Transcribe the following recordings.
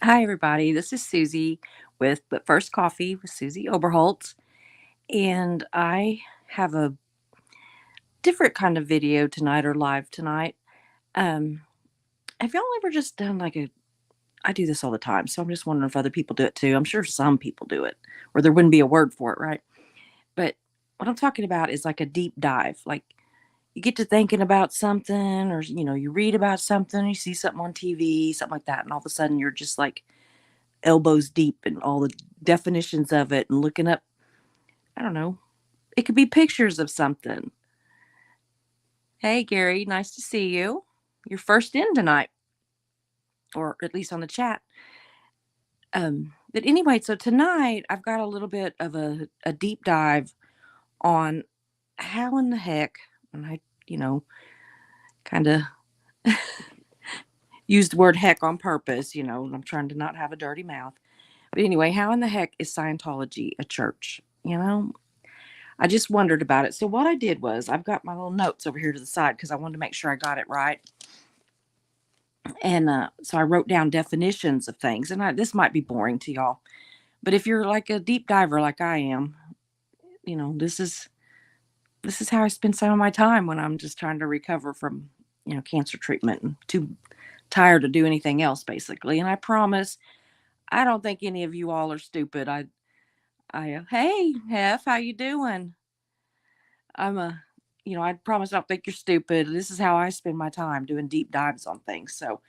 Hi, everybody. This is Susie with But First Coffee with Susie Oberholtz. And I have a different kind of video tonight or live tonight. Um, have y'all ever just done I do this all the time. So I'm just wondering if other people do it too. I'm sure some people do it, or there wouldn't be a word for it, right? But what I'm talking about is like a deep dive. Like you get to thinking about something, or, you read about something, you see something on TV, something like that. And all of a sudden you're just like, elbows deep in all the definitions of it and looking up, I don't know, it could be pictures of something. Hey, Gary, nice to see you. You're first in tonight, or at least on the chat. But anyway, so tonight I've got a little bit of a deep dive on how in the heck, and I, kind of used the word heck on purpose, I'm trying to not have a dirty mouth. But anyway, how in the heck is Scientology a church? I just wondered about it. So what I did was I've got my little notes over here to the side because I wanted to make sure I got it right. And so I wrote down definitions of things. And this might be boring to y'all, but if you're like a deep diver like I am, this is how I spend some of my time when I'm just trying to recover from cancer treatment and too tired to do anything else basically. And I promise I don't think any of you all are stupid. Hey Hef, how you doing? I'm a, I promise I don't think you're stupid. This is how I spend my time doing deep dives on things. So,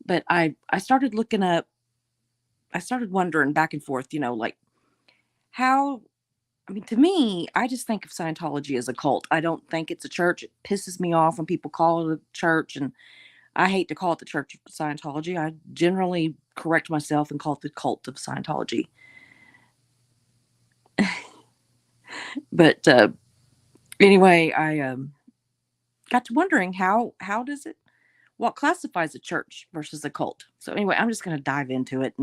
but I started looking up, I started wondering back and forth, like how, I mean, to me, I just think of Scientology as a cult. I don't think it's a church. It pisses me off when people call it a church, and I hate to call it the Church of Scientology. I generally correct myself and call it the cult of Scientology. But anyway, I got to wondering how does it what classifies a church versus a cult. So anyway, I'm just going to dive into it,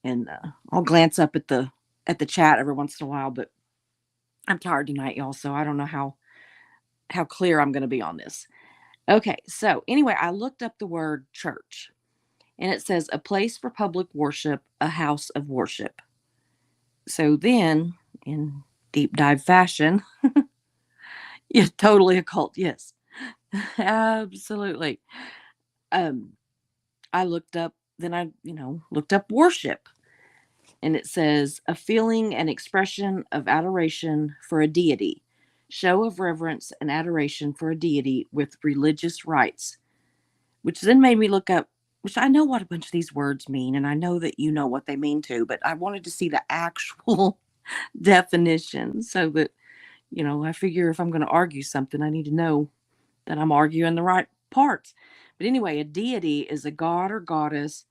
and I'll glance up at the chat every once in a while. But I'm tired tonight, y'all, so I don't know how clear I'm going to be on this. Okay, so anyway, I looked up the word church, and it says a place for public worship, a house of worship. So then, in deep dive fashion, yeah, totally a cult. Yes, absolutely. Um, I looked up. Then I, looked up worship, and it says a feeling and expression of adoration for a deity, show of reverence and adoration for a deity with religious rites, which then made me look up, which I know what a bunch of these words mean, and I know that you know what they mean too, but I wanted to see the actual definition so that, I figure if I'm going to argue something, I need to know that I'm arguing the right parts. But anyway, a deity is a god or goddess,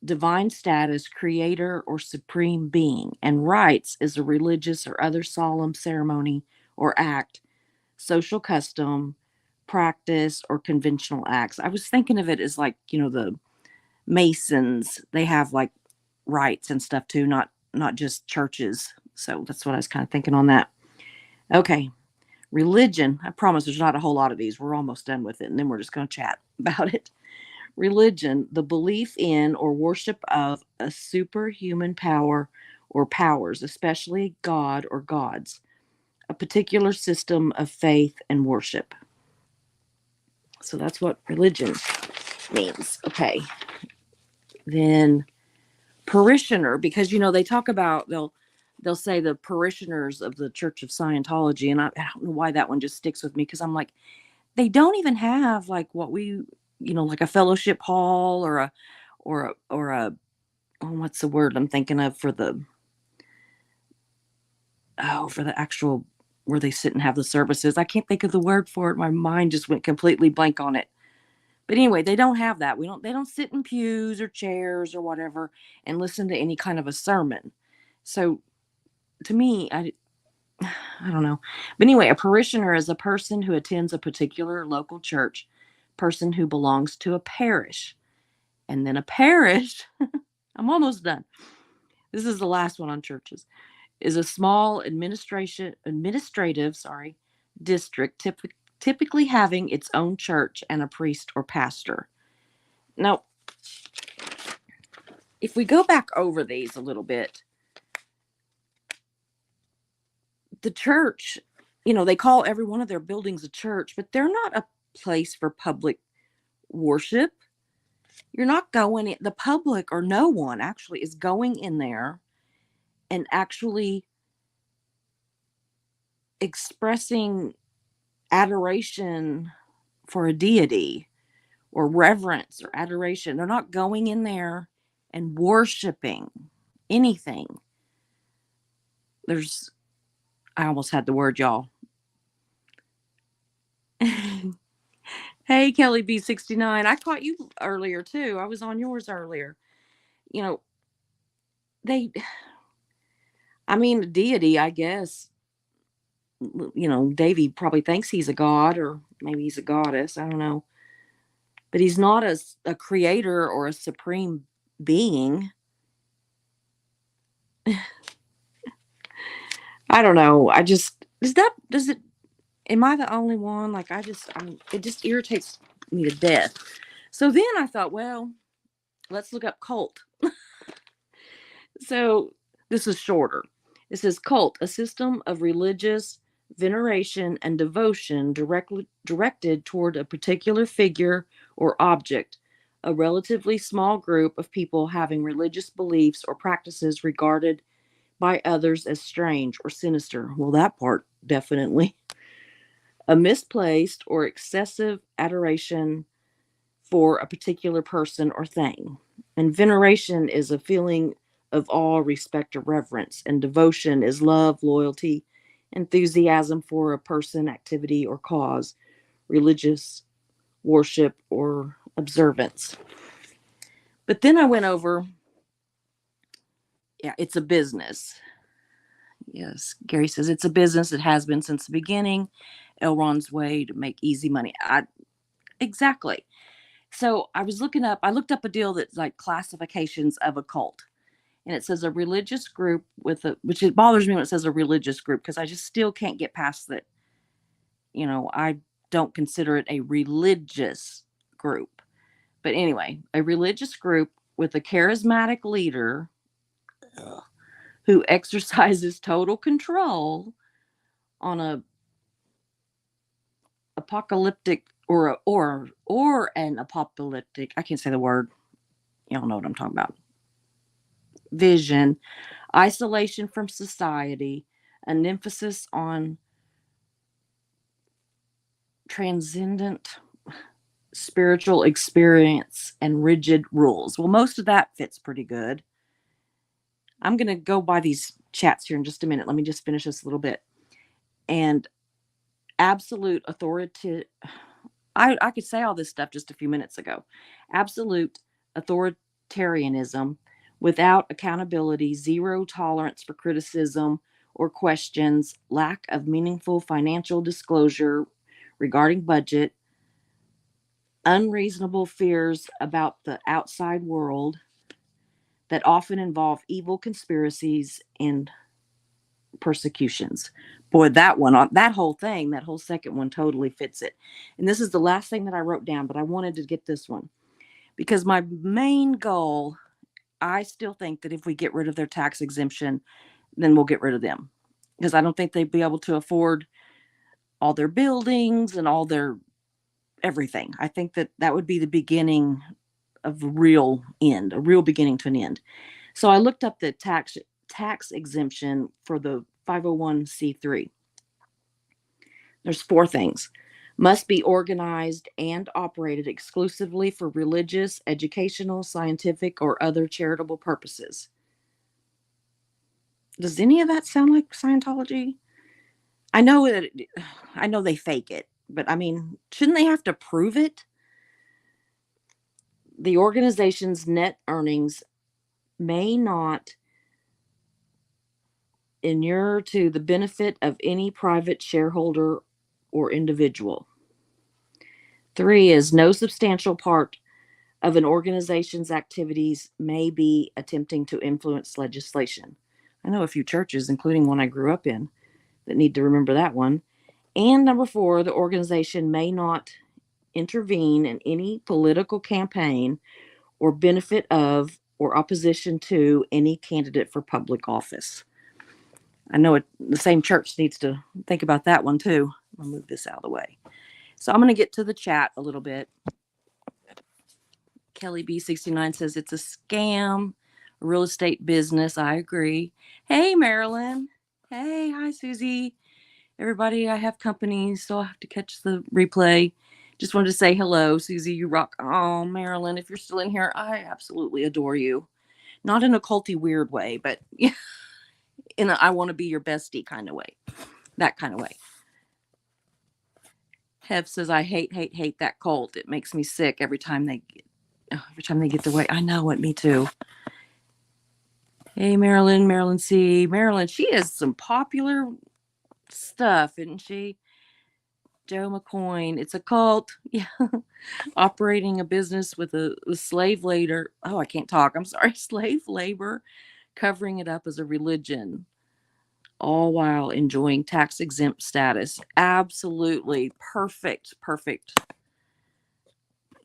divine status, creator, or supreme being, and rites is a religious or other solemn ceremony or act, social custom, practice, or conventional acts. I was thinking of it as like, the Masons, they have like rites and stuff too, not just churches. So that's what I was kind of thinking on that. Okay. Religion. I promise there's not a whole lot of these. We're almost done with it, and then we're just going to chat about it. Religion, the belief in or worship of a superhuman power or powers, especially God or gods, a particular system of faith and worship. So that's what religion means. Okay. Then parishioner, because they talk about they'll say the parishioners of the Church of Scientology, and I don't know why that one just sticks with me because I'm like, they don't even have like what we, like a fellowship hall or a oh, what's the word I'm thinking of for the actual where they sit and have the services. I can't think of the word for it. My mind just went completely blank on it. But anyway, they don't have that. They don't sit in pews or chairs or whatever and listen to any kind of a sermon. So to me, I don't know. But anyway, a parishioner is a person who attends a particular local church, person who belongs to a parish. And then a parish, I'm almost done. This is the last one on churches. Is a small administrative, district typically having its own church and a priest or pastor. Now, if we go back over these a little bit, the church, they call every one of their buildings a church, but they're not a place for public worship. You're not going in, the public or no one actually is going in there and actually expressing adoration for a deity or reverence or adoration. They're not going in there and worshiping anything. I almost had the word, y'all. Hey, Kelly B69. I caught you earlier too. I was on yours earlier. You know, they, a deity, I guess. Davy probably thinks he's a god or maybe he's a goddess. I don't know. But he's not a creator or a supreme being. I don't know. Does it, am I the only one? Like, it just irritates me to death. So then I thought, well, let's look up cult. So this is shorter. It says cult, a system of religious veneration and devotion directed toward a particular figure or object, a relatively small group of people having religious beliefs or practices regarded by others as strange or sinister. Well, that part definitely. A misplaced or excessive adoration for a particular person or thing. And veneration is a feeling of awe, respect, or reverence. And devotion is love, loyalty, enthusiasm for a person, activity, or cause, religious worship, or observance. But then I went over, yeah, it's a business. Yes, Gary says it's a business. It has been since the beginning. Elron's way to make easy money. Exactly. So I looked up a deal that's like classifications of a cult. And it says a religious group which it bothers me when it says a religious group because I just still can't get past that. I don't consider it a religious group. But anyway, a religious group with a charismatic leader who exercises total control on a apocalyptic or an apocalyptic, I can't say the word. Y'all know what I'm talking about. Vision, isolation from society, an emphasis on transcendent spiritual experience, and rigid rules. Well, most of that fits pretty good. I'm going to go by these chats here in just a minute. Let me just finish this a little bit. And absolute authority. I could say all this stuff just a few minutes ago. Absolute authoritarianism without accountability, zero tolerance for criticism or questions, lack of meaningful financial disclosure regarding budget, unreasonable fears about the outside world that often involve evil conspiracies and persecutions. Boy, that whole thing, that whole second one totally fits it. And this is the last thing that I wrote down, but I wanted to get this one because my main goal, I still think that if we get rid of their tax exemption, then we'll get rid of them because I don't think they'd be able to afford all their buildings and all their everything. I think that would be the beginning of a real beginning to an end. So I looked up the tax exemption for the 501c3. There's 4 things. Must be organized and operated exclusively for religious, educational, scientific, or other charitable purposes. Does any of that sound like Scientology? I know they fake it, but shouldn't they have to prove it? The organization's net earnings may not inure to the benefit of any private shareholder or individual. 3 is no substantial part of an organization's activities may be attempting to influence legislation. I know a few churches, including one I grew up in, that need to remember that one. And number 4, the organization may not intervene in any political campaign or benefit of or opposition to any candidate for public office. I know the same church needs to think about that one too. I'll move this out of the way. So I'm going to get to the chat a little bit. Kelly B69 says it's a scam, a real estate business. I agree. Hey, Marilyn. Hey, hi, Susie. Everybody, I have company, so I'll have to catch the replay. Just wanted to say hello, Susie. You rock. Oh, Marilyn, if you're still in here, I absolutely adore you. Not in a culty weird way, but in a I want to be your bestie kind of way. That kind of way. Hev says I hate that cult. It makes me sick every time they get their way. I know it. Me too. Hey, Marilyn C. Marilyn, she has some popular stuff, isn't she? Joe McCoyne. It's a cult. Yeah. Operating a business with a slave labor. Oh, I can't talk. I'm sorry. Slave labor, covering it up as a religion, all while enjoying tax exempt status. Absolutely. Perfect.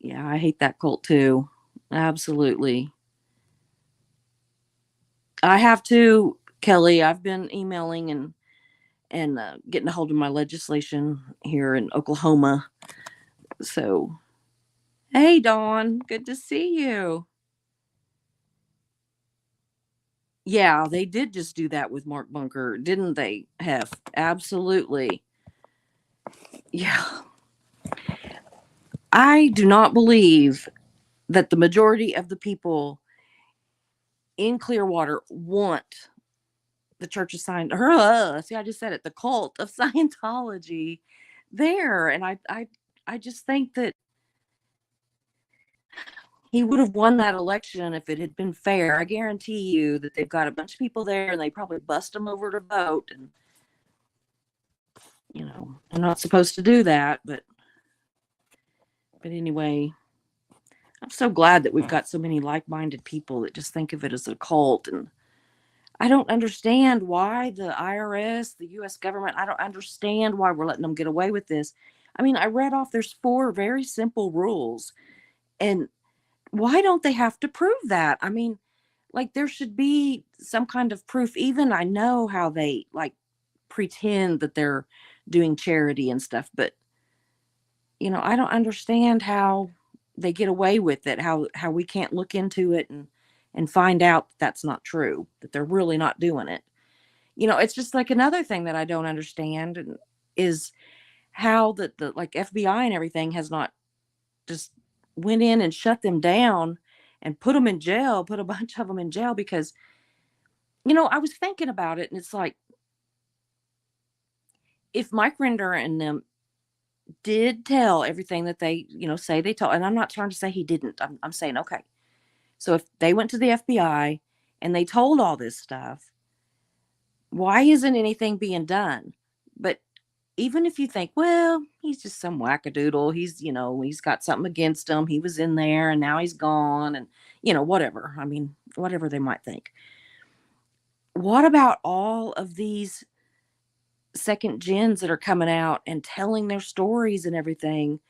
Yeah, I hate that cult too. Absolutely. I have to, Kelly. I've been emailing and getting a hold of my legislation here in Oklahoma. So, hey, Dawn, good to see you. Yeah, they did just do that with Mark Bunker, didn't they? Have absolutely. Yeah. I do not believe that the majority of the people in Clearwater want the Church of Scientology. See, I just said it. The cult of Scientology there, and I just think that he would have won that election if it had been fair. I guarantee you that they've got a bunch of people there, and they probably bust them over to vote. And they're not supposed to do that, but anyway, I'm so glad that we've got so many like-minded people that just think of it as a cult. And I don't understand why the IRS, the U.S. government, I don't understand why we're letting them get away with this. I mean, I read off there's 4 very simple rules. And why don't they have to prove that? I mean, like there should be some kind of proof. Even I know how they like pretend that they're doing charity and stuff, but I don't understand how they get away with it, how we can't look into it and find out that that's not true, that they're really not doing it. It's just like another thing that I don't understand is how the like FBI and everything has not just went in and shut them down and put them in jail, put a bunch of them in jail because I was thinking about it and it's like if Mike Render and them did tell everything that they, say they told, and I'm not trying to say he didn't. I'm saying, okay. So if they went to the FBI and they told all this stuff, why isn't anything being done? But even if you think, well, he's just some wackadoodle, he's got something against him. He was in there and now he's gone and, whatever. I mean, whatever they might think. What about all of these second gens that are coming out and telling their stories and everything?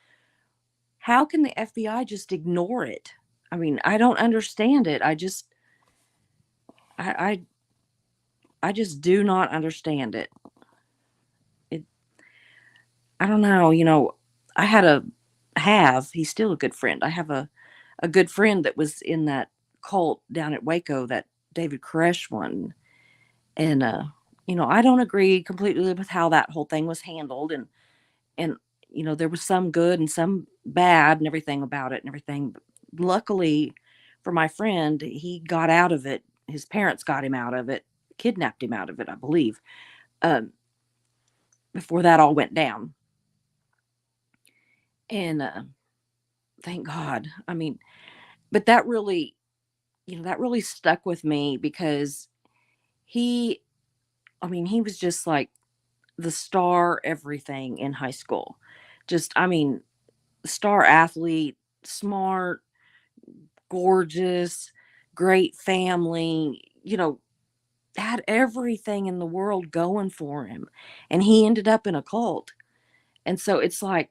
How can the FBI just ignore it? I mean, I don't understand it. I just do not understand it. I don't know. He's still a good friend. I have a good friend that was in that cult down at Waco, that David Koresh one. And, I don't agree completely with how that whole thing was handled. And, there was some good and some bad and everything about it and everything. But luckily for my friend, he got out of it. His parents got him out of it, kidnapped him out of it, I believe, um, before that all went down. And thank God. I mean, but that really, that really stuck with me because he, he was just like the star everything in high school. Just, star athlete, smart, gorgeous, great family, had everything in the world going for him. And he ended up in a cult. And so it's like,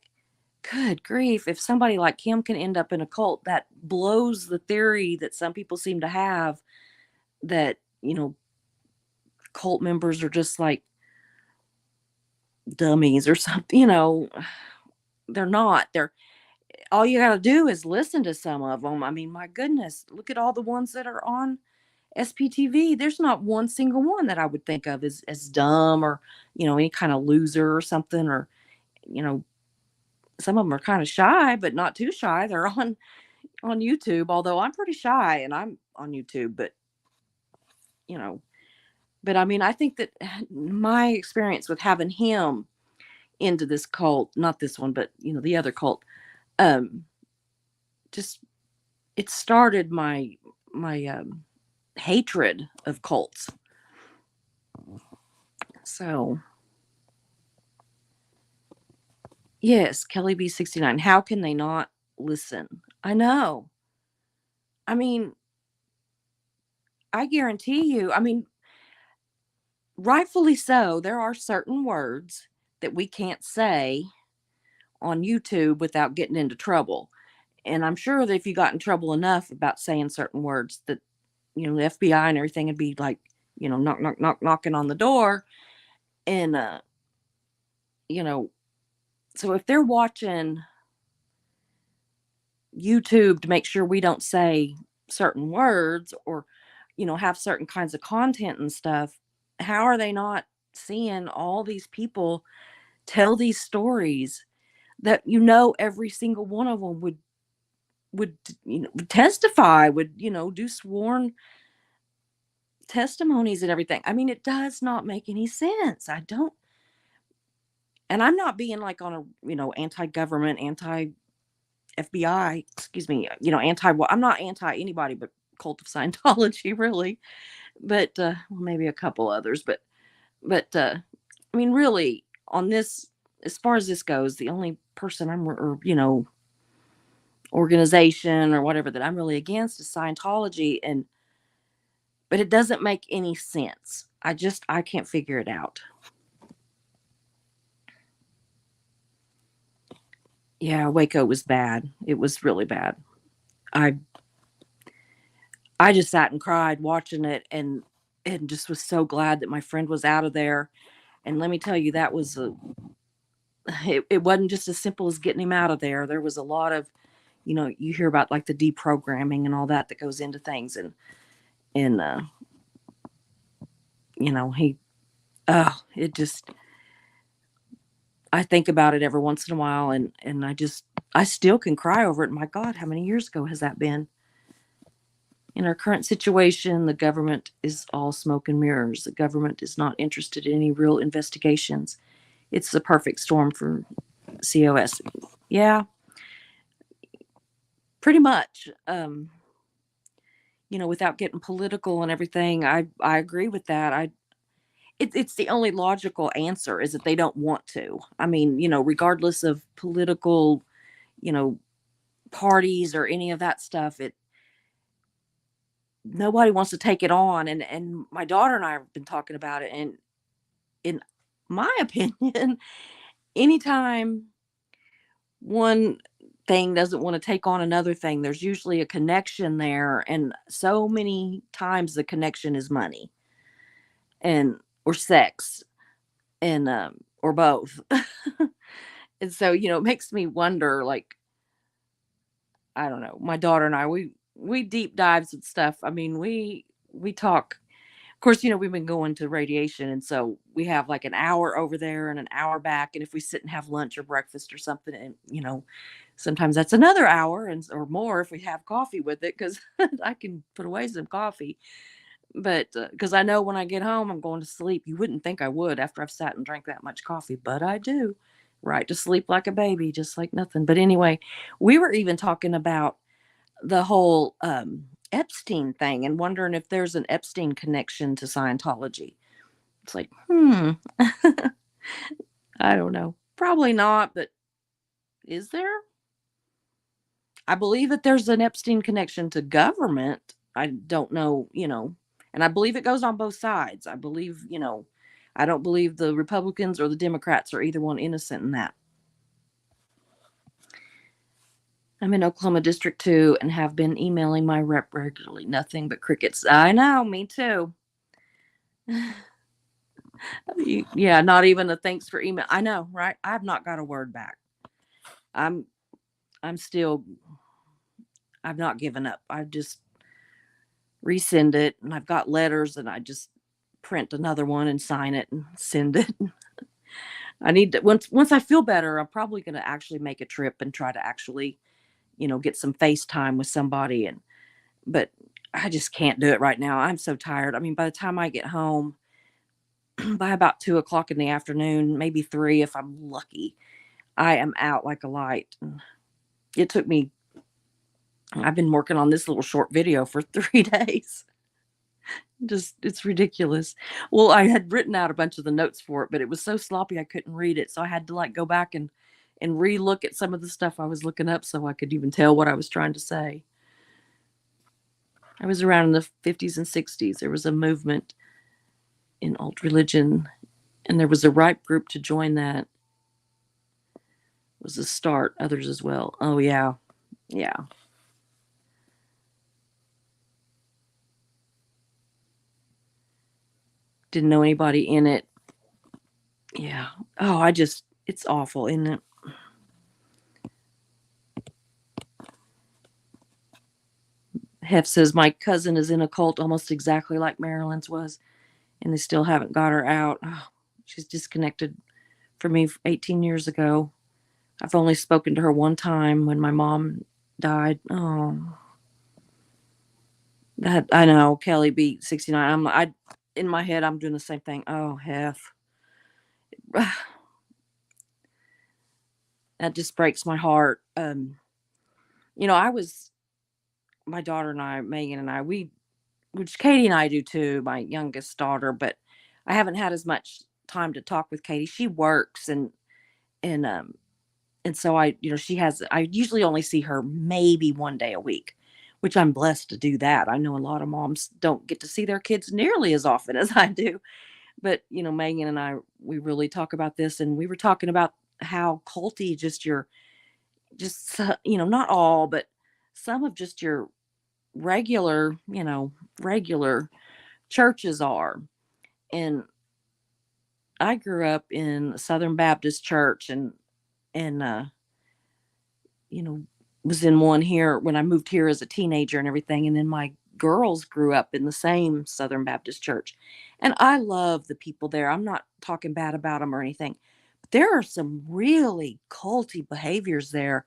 good grief, if somebody like him can end up in a cult, that blows the theory that some people seem to have that, cult members are just like dummies or something, they're not. They're all you got to do is listen to some of them. I mean, my goodness, look at all the ones that are on SPTV. There's not one single one that I would think of as dumb or, any kind of loser or something, or, you know, some of them are kind of shy, but not too shy. They're on YouTube, although I'm pretty shy and I'm on YouTube, you know, but I mean, I think that my experience with having him into this cult, not this one, but the other cult, um, just it started my hatred of cults. So yes, Kelly B69. How can they not listen? I know. I mean, I guarantee you. I mean, rightfully so. There are certain words that we can't say on YouTube without getting into trouble. And I'm sure that if you got in trouble enough about saying certain words, that the FBI and everything would be like, knock, knock, knock, knocking on the door. And you know, so if they're watching YouTube to make sure we don't say certain words or, have certain kinds of content and stuff, how are they not seeing all these people tell these stories that every single one of them would would testify, would do sworn testimonies and everything. I mean, it does not make any sense. I don't, and I'm not being like on a anti-government, anti-FBI, excuse me, anti. Well, I'm not anti anybody but cult of Scientology, really, but well, maybe a couple others, but I mean, really, on this, as far as this goes, the only person or organization or whatever that I'm really against is Scientology, and but it doesn't make any sense. I can't figure it out. Yeah, Waco was bad. It was really bad. I I just sat and cried watching it, and just was so glad that my friend was out of there. And let me tell you, that was it wasn't just as simple as getting him out of there. There was a lot of, you hear about like the deprogramming and all that goes into things, and he it just, I think about it every once in a while, and I still can cry over it. My God, how many years ago has that been? In our current situation, the government is all smoke and mirrors. The government is not interested in any real investigations. It's the perfect storm for COS. Yeah, pretty much. Without getting political and everything, I agree with that. It's the only logical answer is that they don't want to. I mean, regardless of political, you know, parties or any of that stuff, it nobody wants to take it on. And my daughter and I have been talking about it, and in my opinion, anytime one thing doesn't want to take on another thing, there's usually a connection there, and so many times the connection is money and or sex, and or both. And so, it makes me wonder, like, I don't know, my daughter and I, we deep dives and stuff. I mean, we talk. Of course, we've been going to radiation, and so we have like an hour over there and an hour back. And if we sit and have lunch or breakfast or something, and sometimes that's another hour and or more if we have coffee with it, because I can put away some coffee. But because I know when I get home, I'm going to sleep. You wouldn't think I would after I've sat and drank that much coffee, but I do. Right to sleep like a baby, just like nothing. But anyway, we were even talking about the whole Epstein thing and wondering if there's an Epstein connection to Scientology. It's like, I don't know. Probably not, but is there? I believe that there's an Epstein connection to government. I don't know, and I believe it goes on both sides. I believe, I don't believe the Republicans or the Democrats are either one innocent in that. I'm in Oklahoma District 2 and have been emailing my rep regularly. Nothing but crickets. I know, me too. Yeah, not even a thanks for email. I know, right? I've not got a word back. I'm I'm still I've not given up. I just resend it, and I've got letters, and I just print another one and sign it and send it. I need to once I feel better, I'm probably going to actually make a trip and try to actually, get some FaceTime with somebody, but I just can't do it right now. I'm so tired. I mean, by the time I get home, by about 2 o'clock in the afternoon, maybe three if I'm lucky, I am out like a light. It took me. I've been working on this little short video for 3 days. Just it's ridiculous. Well, I had written out a bunch of the notes for it, but it was so sloppy I couldn't read it. So I had to like go back and re-look at some of the stuff I was looking up so I could even tell what I was trying to say. I was around in the 50s and 60s. There was a movement in alt religion, and there was a ripe group to join that. It was a start, others as well. Oh yeah. Yeah. Didn't know anybody in it. Yeah. Oh, it's awful, isn't it? Hef says my cousin is in a cult almost exactly like Marilyn's was, and they still haven't got her out. Oh, she's disconnected from me 18 years ago. I've only spoken to her one time when my mom died. Oh, that I know. Kelly beat 69. I in my head I'm doing the same thing. Oh, Hef. That just breaks my heart. I was my daughter and I, Megan and I, which Katie and I do too, my youngest daughter, but I haven't had as much time to talk with Katie. She works and and so I usually only see her maybe one day a week, which I'm blessed to do that. I know a lot of moms don't get to see their kids nearly as often as I do. But, Megan and I, we really talk about this, and we were talking about how culty not all, but some of just your regular churches are. And I grew up in a Southern Baptist church and you know, was in one here when I moved here as a teenager and everything. And then my girls grew up in the same Southern Baptist church. And I love the people there. I'm not talking bad about them or anything. But there are some really culty behaviors there.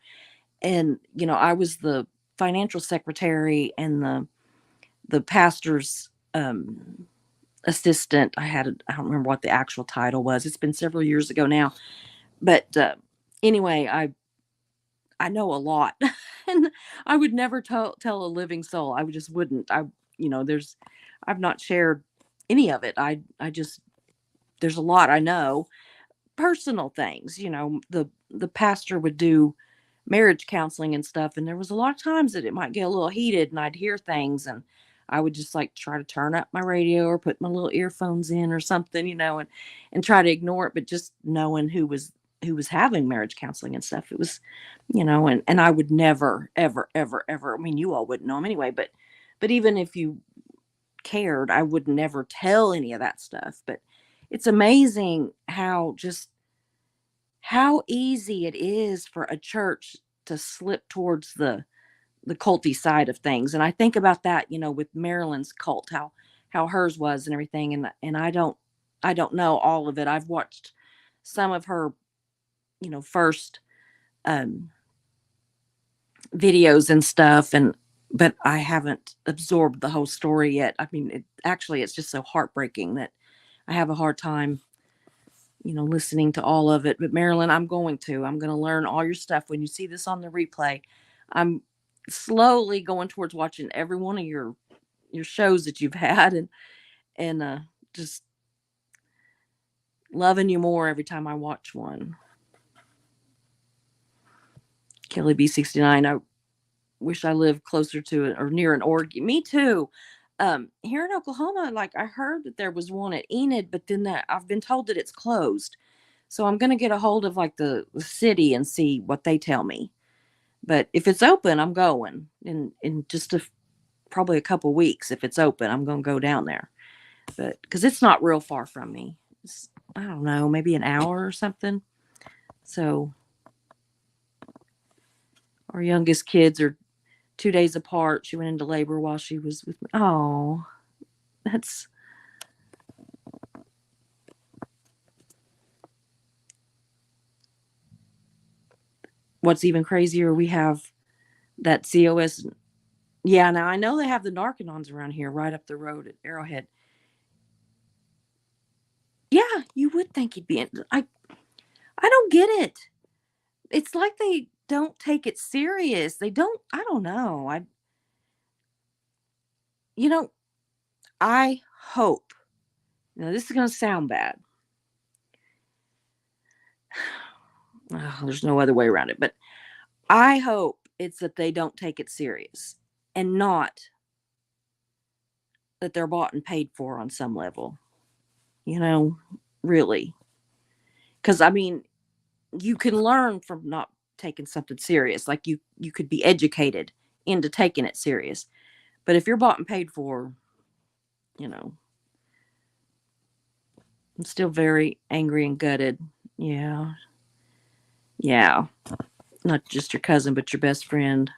And, I was the financial secretary and the pastor's assistant. I don't remember what the actual title was. It's been several years ago now. But anyway, I know a lot, and I would never tell a living soul. I just wouldn't. I've not shared any of it. I just there's a lot I know, personal things. The pastor would do marriage counseling and stuff, and there was a lot of times that it might get a little heated, and I'd hear things, and I would just like try to turn up my radio or put my little earphones in or something, and try to ignore it. But just knowing who was having marriage counseling and stuff, it was, and I would never, ever, ever, ever. I mean, you all wouldn't know them anyway, but even if you cared, I would never tell any of that stuff. But it's amazing how easy it is for a church to slip towards the culty side of things. And I think about that, with Marilyn's cult, how hers was and everything. And I don't know all of it. I've watched some of her, first um videos and stuff, but I haven't absorbed the whole story yet. I mean, it's just so heartbreaking that I have a hard time, listening to all of it. But Marilyn, I'm going to learn all your stuff when you see this on the replay. I'm slowly going towards watching every one of your shows that you've had, and just loving you more every time I watch one. Kelly B69, I wish I lived closer to it or near an org. Me too. Here in Oklahoma, like I heard that there was one at Enid, but then that I've been told that it's closed. So I'm gonna get a hold of like the city and see what they tell me. But if it's open, I'm going in just probably a couple weeks. If it's open, I'm going to go down there. But because it's not real far from me, I don't know, maybe an hour or something. So our youngest kids are 2 days apart. She went into labor while she was with me. Oh, that's what's even crazier. We have that COS. Yeah, now I know they have the Narcanons around here, right up the road at Arrowhead. Yeah, you would think he'd be in. I don't get it. It's like they don't take it serious. They don't. I don't know. You know, I hope. Now this is going to sound bad. Oh, there's no other way around it, but I hope it's that they don't take it serious and not that they're bought and paid for on some level. You know, really. Because I mean, you can learn from not taking something serious. Like you could be educated into taking it serious. But if you're bought and paid for, you know, I'm still very angry and gutted. Yeah. Yeah. Not just your cousin, but your best friend.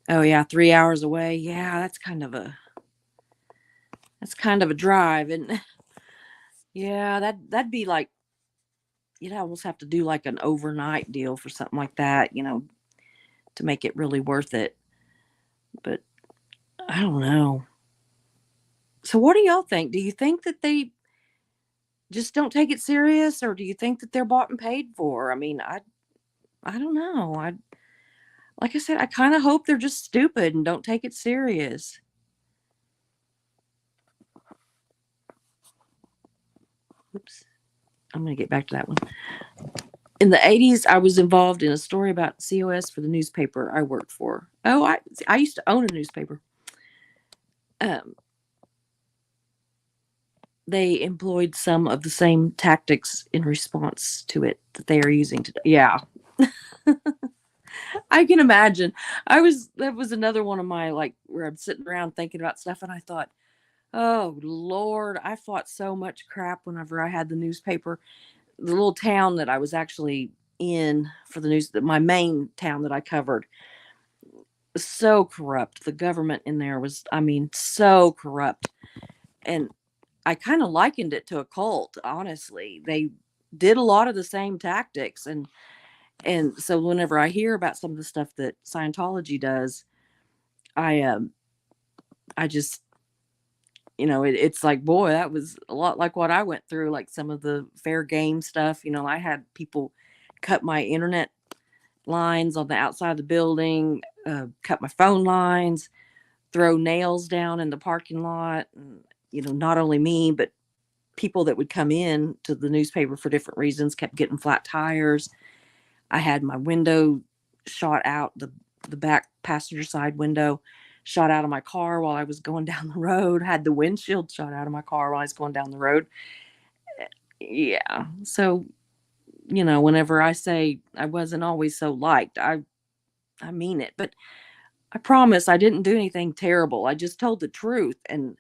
Oh yeah, 3 hours away. Yeah, that's kind of a drive. And yeah, that'd be like you'd almost have to do like an overnight deal for something like that, to make it really worth it. But I don't know. So what do y'all think? Do you think that they just don't take it serious, or do you think that they're bought and paid for? I mean, I don't know. I Like I said, I kind of hope they're just stupid and don't take it serious. Oops. I'm going to get back to that one. In the 80s, I was involved in a story about COS for the newspaper I worked for. Oh, I used to own a newspaper. Um, they employed some of the same tactics in response to it that they are using today. Yeah, I can imagine. That was another one of my, like, where I'm sitting around thinking about stuff, and I thought, oh Lord, I fought so much crap whenever I had the newspaper. The little town that I was actually in for the news, my main town that I covered, was so corrupt. The government in there was, I mean, so corrupt. And I kind of likened it to a cult, honestly. They did a lot of the same tactics. And so whenever I hear about some of the stuff that Scientology does, I just, it's like, boy, that was a lot like what I went through, like some of the fair game stuff. I had people cut my internet lines on the outside of the building, cut my phone lines, throw nails down in the parking lot. And, not only me, but people that would come in to the newspaper for different reasons kept getting flat tires. I had my window shot out, the back passenger side window shot out of my car while I was going down the road, had the windshield shot out of my car while I was going down the road. Yeah. So, whenever I say I wasn't always so liked, I mean it. But I promise I didn't do anything terrible. I just told the truth, and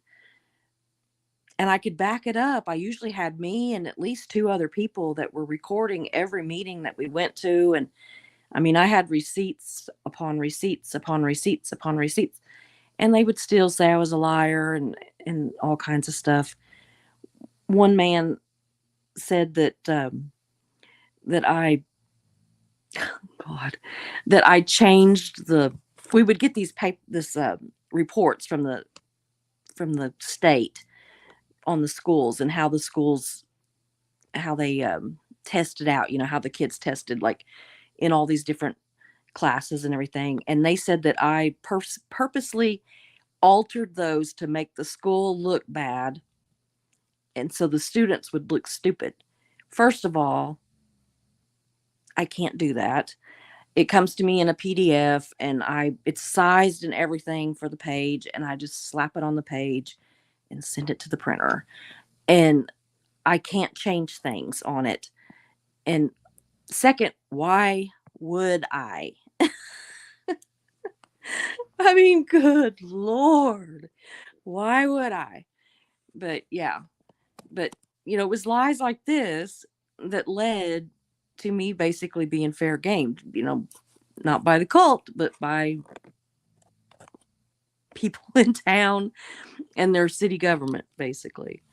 I could back it up. I usually had me and at least two other people that were recording every meeting that we went to. And I mean, I had receipts upon receipts upon receipts upon receipts, and they would still say I was a liar and all kinds of stuff. One man said that I God that I changed the. We would get these reports from the state on the schools and how the schools how they tested out. How the kids tested, like in all these different classes and everything. And they said that I purposely altered those to make the school look bad, and so the students would look stupid. First of all, I can't do that. It comes to me in a PDF, and it's sized and everything for the page, and I just slap it on the page and send it to the printer. And I can't change things on it. And second, why would I? I mean, good Lord, why would I? But yeah, but it was lies like this that led to me basically being fair game, not by the cult, but by people in town and their city government, basically.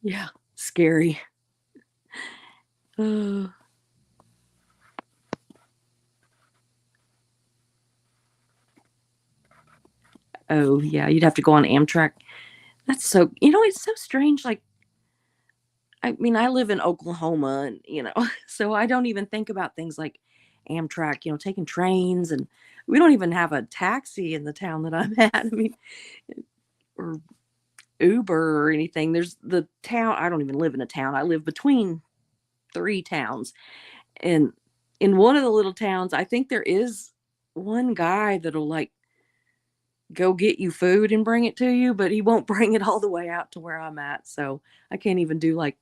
Yeah, scary. Uh, oh, yeah, you'd have to go on Amtrak. That's so, it's so strange. Like, I mean, I live in Oklahoma and, so I don't even think about things like Amtrak, taking trains, and we don't even have a taxi in the town that I'm at. I mean, or Uber or anything. There's the town. I don't even live in a town. I live between three towns. And in one of the little towns, I think there is one guy that'll like go get you food and bring it to you, but he won't bring it all the way out to where I'm at. So I can't even do like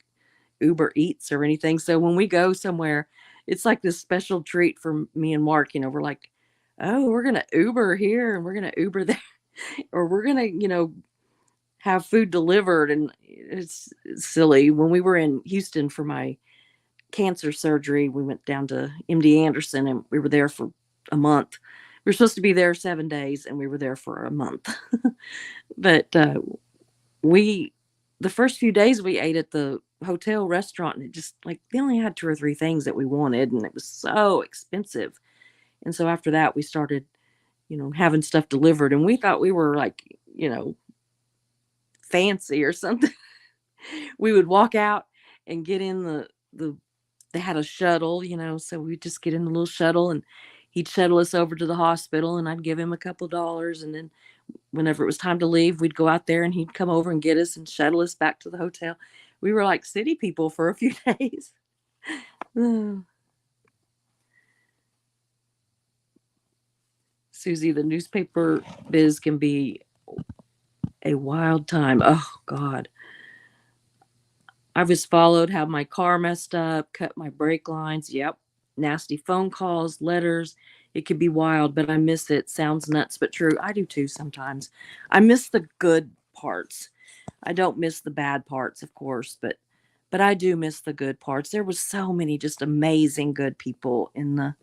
Uber Eats or anything. So when we go somewhere, it's like this special treat for me and Mark. We're like, oh, we're going to Uber here and we're going to Uber there, or we're going to, have food delivered. And it's silly. When we were in Houston for my cancer surgery, we went down to MD Anderson and we were there for a month. We were supposed to be there 7 days and we were there for a month. But we the first few days we ate at the hotel restaurant, and it just like they only had two or three things that we wanted, and it was so expensive. And so after that we started, having stuff delivered, and we thought we were like, fancy or something. We would walk out and get in the they had a shuttle, so we'd just get in the little shuttle, and he'd shuttle us over to the hospital, and I'd give him a couple dollars, and then whenever it was time to leave, we'd go out there and he'd come over and get us and shuttle us back to the hotel. We were like city people for a few days. Susie, the newspaper biz can be a wild time. Oh, God. I was followed, had my car messed up, cut my brake lines. Yep. Nasty phone calls, letters. It could be wild, but I miss it. Sounds nuts, but true. I do too sometimes. I miss the good parts. I don't miss the bad parts, of course, but I do miss the good parts. There was so many just amazing good people in the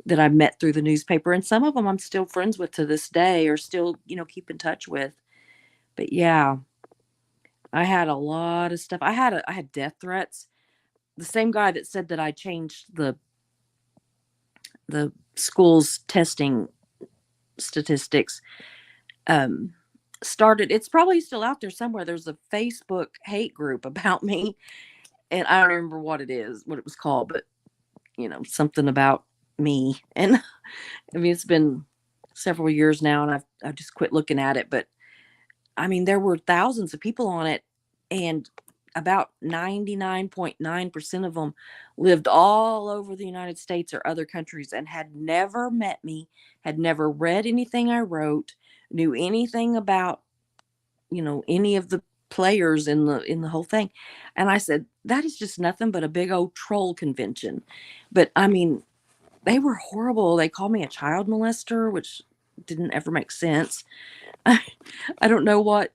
that I met through the newspaper, and some of them I'm still friends with to this day, or still, keep in touch with. But yeah, I had a lot of stuff. I had death threats. The same guy that said that I changed the school's testing statistics um started, it's probably still out there somewhere. There's a Facebook hate group about me, and I don't remember what it was called, but something about me. And I mean, it's been several years now, and I've just quit looking at it. But I mean, there were thousands of people on it, and about 99.9% of them lived all over the United States or other countries and had never met me, had never read anything I wrote, knew anything about, any of the players in the whole thing. And I said, that is just nothing but a big old troll convention. But I mean, they were horrible. They called me a child molester, which didn't ever make sense. I don't know what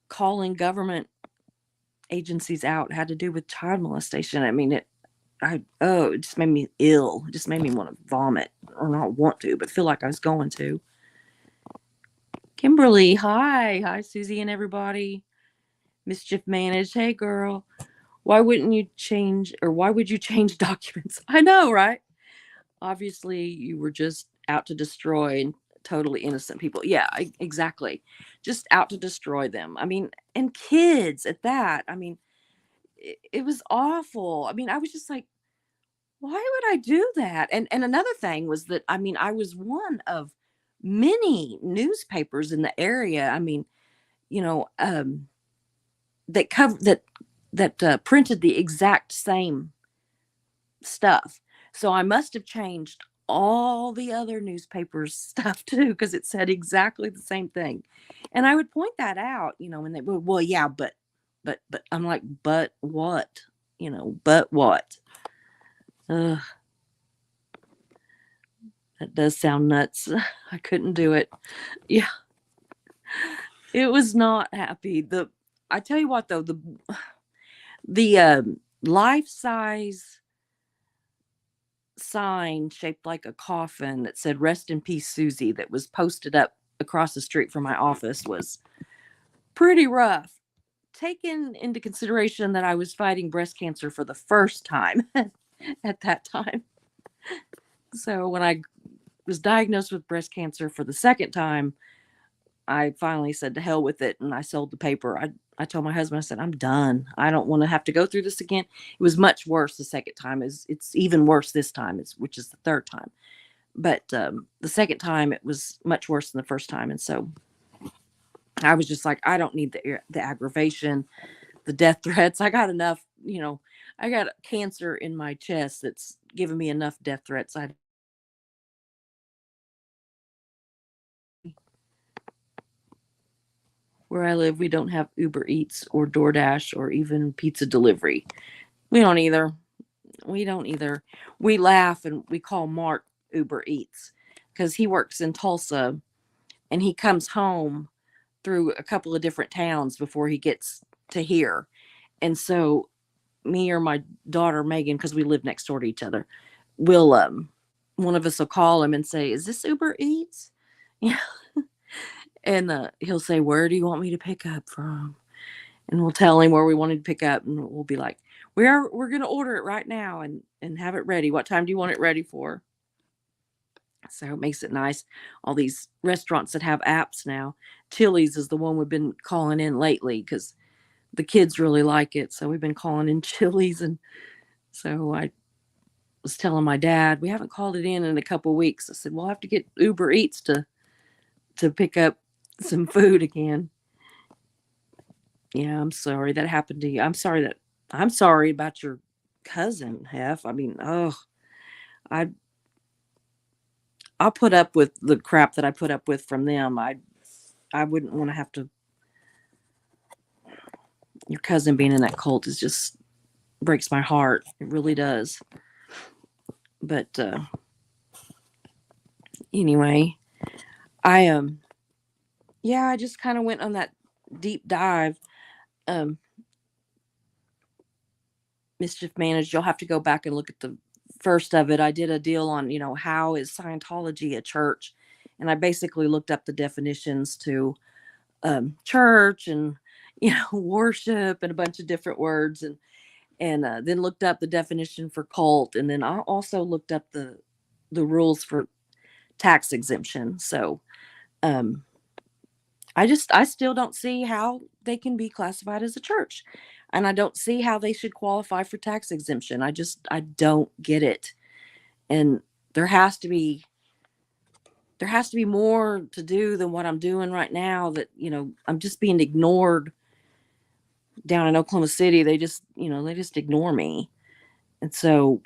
calling government agencies out had to do with child molestation. I mean, it just made me ill. It just made me want to vomit, or not want to, but feel like I was going to. Kimberly, hi, Susie, and everybody. Mischief managed. Hey, girl. Why would you change documents? I know, right? Obviously, you were just out to destroy totally innocent people. Yeah, exactly. Just out to destroy them. I mean, and kids at that. I mean, it was awful. I mean, I was just like, why would I do that? And another thing was that, I mean, I was one of many newspapers in the area. I mean, you know, that cover that printed the exact same stuff. So I must have changed all the other newspapers stuff too, because it said exactly the same thing. And I would point that out, and they would, well, yeah, but but I'm like, but what? But what? Ugh, that does sound nuts. I couldn't do it. Yeah, it was not happy. I tell you what though, the life size sign shaped like a coffin that said "Rest in Peace, Susie," that was posted up across the street from my office was pretty rough. Taken into consideration that I was fighting breast cancer for the first time at that time. So when I was diagnosed with breast cancer for the second time, I finally said to hell with it and I sold the paper. I told my husband, I said, I'm done. I don't want to have to go through this again. It was much worse the second time. It's even worse this time, which is the third time. But the second time it was much worse than the first time. And so I was just like, I don't need the aggravation, the death threats. I got enough, I got cancer in my chest that's given me enough death threats. Where I live, we don't have Uber Eats or DoorDash or even pizza delivery. We don't either. We don't either. We laugh and we call Mark Uber Eats because he works in Tulsa and he comes home through a couple of different towns before he gets to here. And so me or my daughter Megan, because we live next door to each other, will one of us will call him and say, "Is this Uber Eats?" Yeah. And he'll say, "Where do you want me to pick up from?" And we'll tell him where we wanted to pick up, and we'll be like, we're gonna order it right now and have it ready. What time do you want it ready for? So it makes it nice. All these restaurants that have apps now. Chili's is the one we've been calling in lately because the kids really like it. So we've been calling in Chili's, and so I was telling my dad we haven't called it in a couple of weeks. I said we'll have to get Uber Eats to pick up some food again. Yeah, I'm sorry that happened to you. I'm sorry about your cousin, Hef. I mean, oh, I I'll put up with the crap that I put up with from them. I wouldn't want to have to. Your cousin being in that cult is just breaks my heart. It really does. But anyway, I yeah, I just kind of went on that deep dive. Um, Mischief managed. You'll have to go back and look at the first of it. I did a deal on how is Scientology a church, and I basically looked up the definitions to church and worship and a bunch of different words, and then looked up the definition for cult, and then I also looked up the rules for tax exemption. So um, I still don't see how they can be classified as a church, and I don't see how they should qualify for tax exemption. I don't get it, and there has to be more to do than what I'm doing right now. That I'm just being ignored down in Oklahoma City. They just ignore me. And so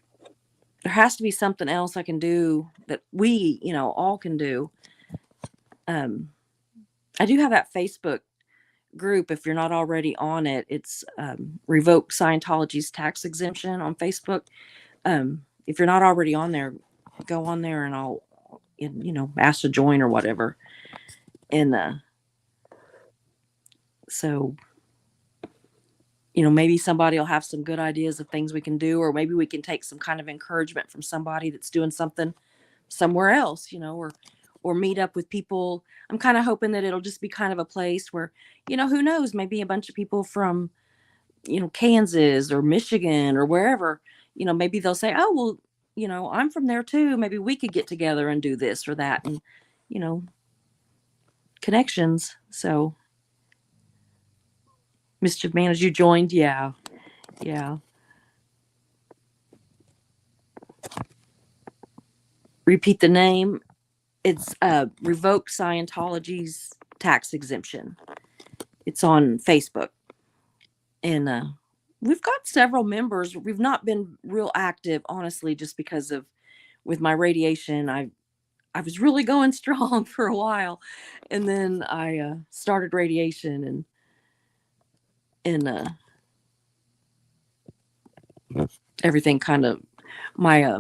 there has to be something else I can do that we, all can do. Um, I do have that Facebook group. If you're not already on it, it's Revoke Scientology's Tax Exemption on Facebook. If you're not already on there, go on there and I'll, ask to join or whatever. And so maybe somebody will have some good ideas of things we can do, or maybe we can take some kind of encouragement from somebody that's doing something somewhere else, or meet up with people. I'm kind of hoping that it'll just be kind of a place where, who knows, maybe a bunch of people from, Kansas or Michigan or wherever, maybe they'll say, oh, well, I'm from there too. Maybe we could get together and do this or that. And, you know, connections. So, Mischief Man, as you joined, yeah, yeah. Repeat the name. It's Revoke Scientology's Tax Exemption. It's on Facebook, and we've got several members. We've not been real active, honestly, just because of with my radiation. I was really going strong for a while, and then I started radiation, and everything kind of my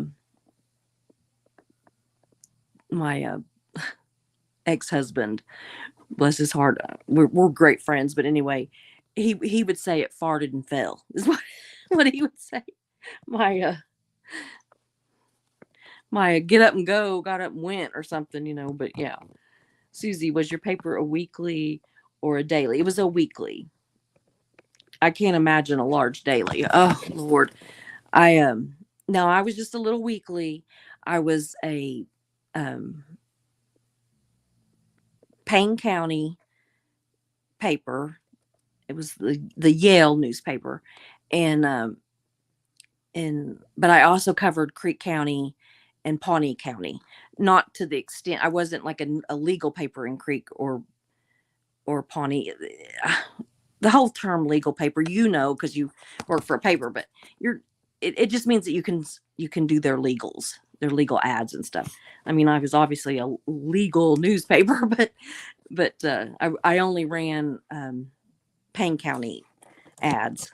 my ex-husband, bless his heart, we're great friends, but anyway, he would say it farted and fell is what he would say. My my get up and go, got up and went or something, but yeah. Susie, was your paper a weekly or a daily? It was a weekly. I can't imagine a large daily. Oh Lord. I no, I was just a little weekly. I was a um Payne County paper. It was the Yale newspaper. And but I also covered Creek County and Pawnee County. Not to the extent I wasn't like a legal paper in Creek or Pawnee. The whole term legal paper, because you work for a paper, but you're it just means that you can do their legal ads and stuff. I mean, I was obviously a legal newspaper, but I only ran Payne County ads.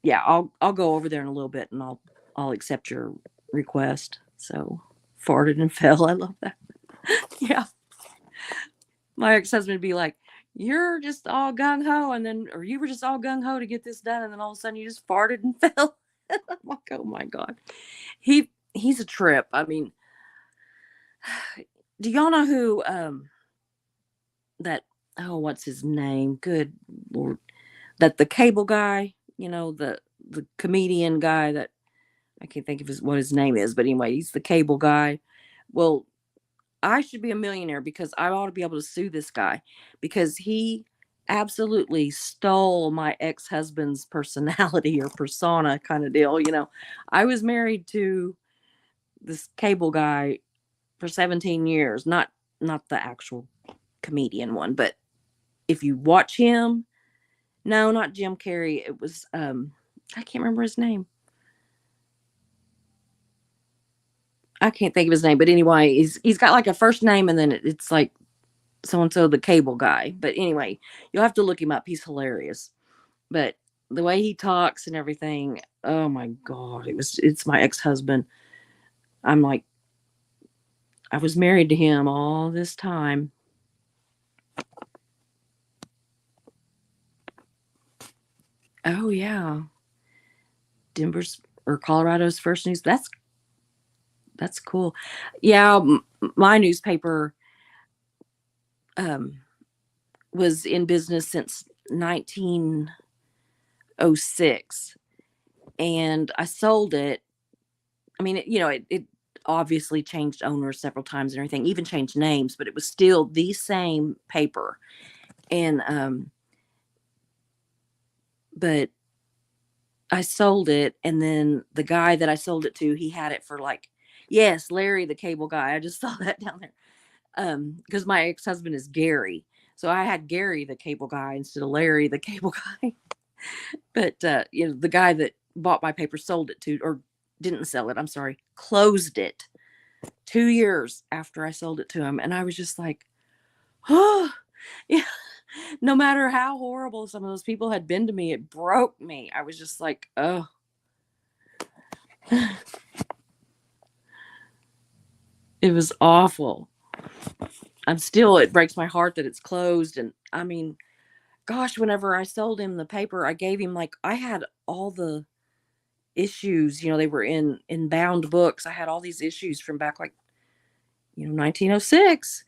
Yeah, I'll go over there in a little bit and I'll accept your request. So farted and fell. I love that. Yeah. My ex-husband would be like, "You're just all gung ho," and then, or you were just all gung ho to get this done, and then all of a sudden you just farted and fell. I'm like, oh my god, he's a trip. I mean, do y'all know who that? Oh, what's his name? Good lord, that the cable guy. The comedian guy that I can't think of what his name is, but anyway, he's the cable guy. Well, I should be a millionaire because I ought to be able to sue this guy because he absolutely stole my ex-husband's personality or persona kind of deal. I was married to this cable guy for 17 years, not the actual comedian one, but if you watch him, no, not Jim Carrey. It was I can't remember his name. I can't think of his name, but anyway, he's got like a first name and then it's like so and so the cable guy. But anyway, you'll have to look him up. He's hilarious. But the way he talks and everything, oh my god, it's my ex-husband. I'm like, I was married to him all this time. Oh yeah. Denver's or Colorado's first news. That's cool. Yeah, my newspaper um was in business since 1906 and I sold it. I mean, it obviously changed owners several times and everything, even changed names, but it was still the same paper. And but I sold it, and then the guy that I sold it to, he had it for like, yes, Larry the cable guy. I just saw that down there. Because my ex-husband is Gary. So I had Gary the cable guy instead of Larry the cable guy. But the guy that bought my paper sold it to, or didn't sell it, I'm sorry, closed it 2 years after I sold it to him. And I was just like, oh, yeah. No matter how horrible some of those people had been to me, it broke me. I was just like, oh. It was awful. It breaks my heart that it's closed. And I mean, gosh, whenever I sold him the paper, I gave him I had all the issues, they were in bound books. I had all these issues from back 1906.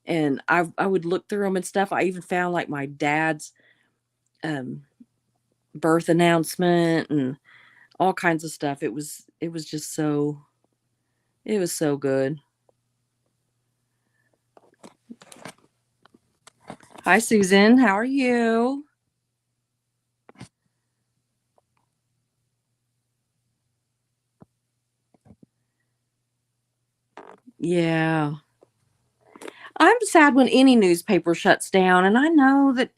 And I would look through them and stuff. I even found like my dad's um birth announcement and all kinds of stuff. It was just it was so good. Hi Susan, how are you? Yeah. I'm sad when any newspaper shuts down and I know that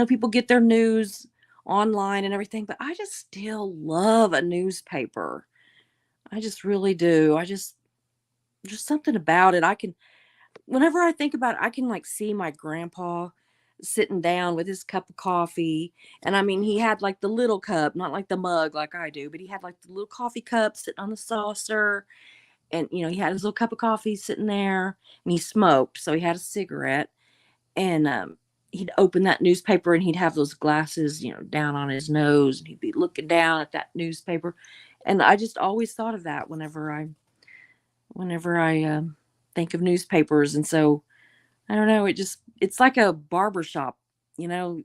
people get their news online and everything, but I just still love a newspaper. I just really do. Just something about it. Whenever I think about it, I can see my grandpa. sitting down with his cup of coffee. And I mean, he had like the little cup, not like the mug like I do, but he had like the little coffee cup sitting on the saucer. And, he had his little cup of coffee sitting there, and he smoked. So he had a cigarette. And he'd open that newspaper, and he'd have those glasses, down on his nose, and he'd be looking down at that newspaper. And I just always thought of that whenever I think of newspapers. And so I don't know, it's like a barbershop, you know.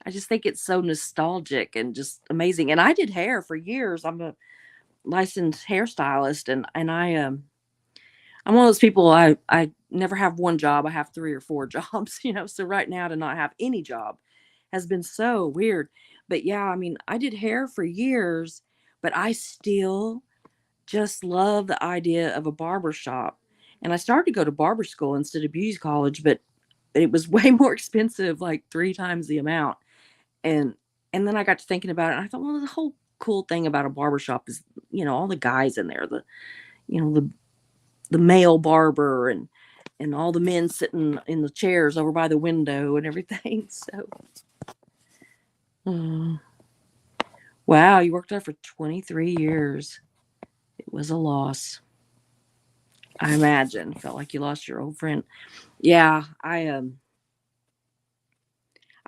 I just think it's so nostalgic and just amazing. And I did hair for years. I'm a licensed hairstylist, and I'm one of those people. I never have one job. I have three or four jobs, So right now to not have any job has been so weird. But yeah, I mean, I did hair for years, but I still just love the idea of a barber shop. And I started to go to barber school instead of beauty college, but it was way more expensive, like three times the amount. And and then I got to thinking about it, and I thought, well, the whole cool thing about a barber shop is, all the guys in there, you know, the the male barber, and all the men sitting in the chairs over by the window and everything. So, uh, wow, you worked there for 23 years. It was a loss. I imagine. Felt like you lost your old friend. Yeah, I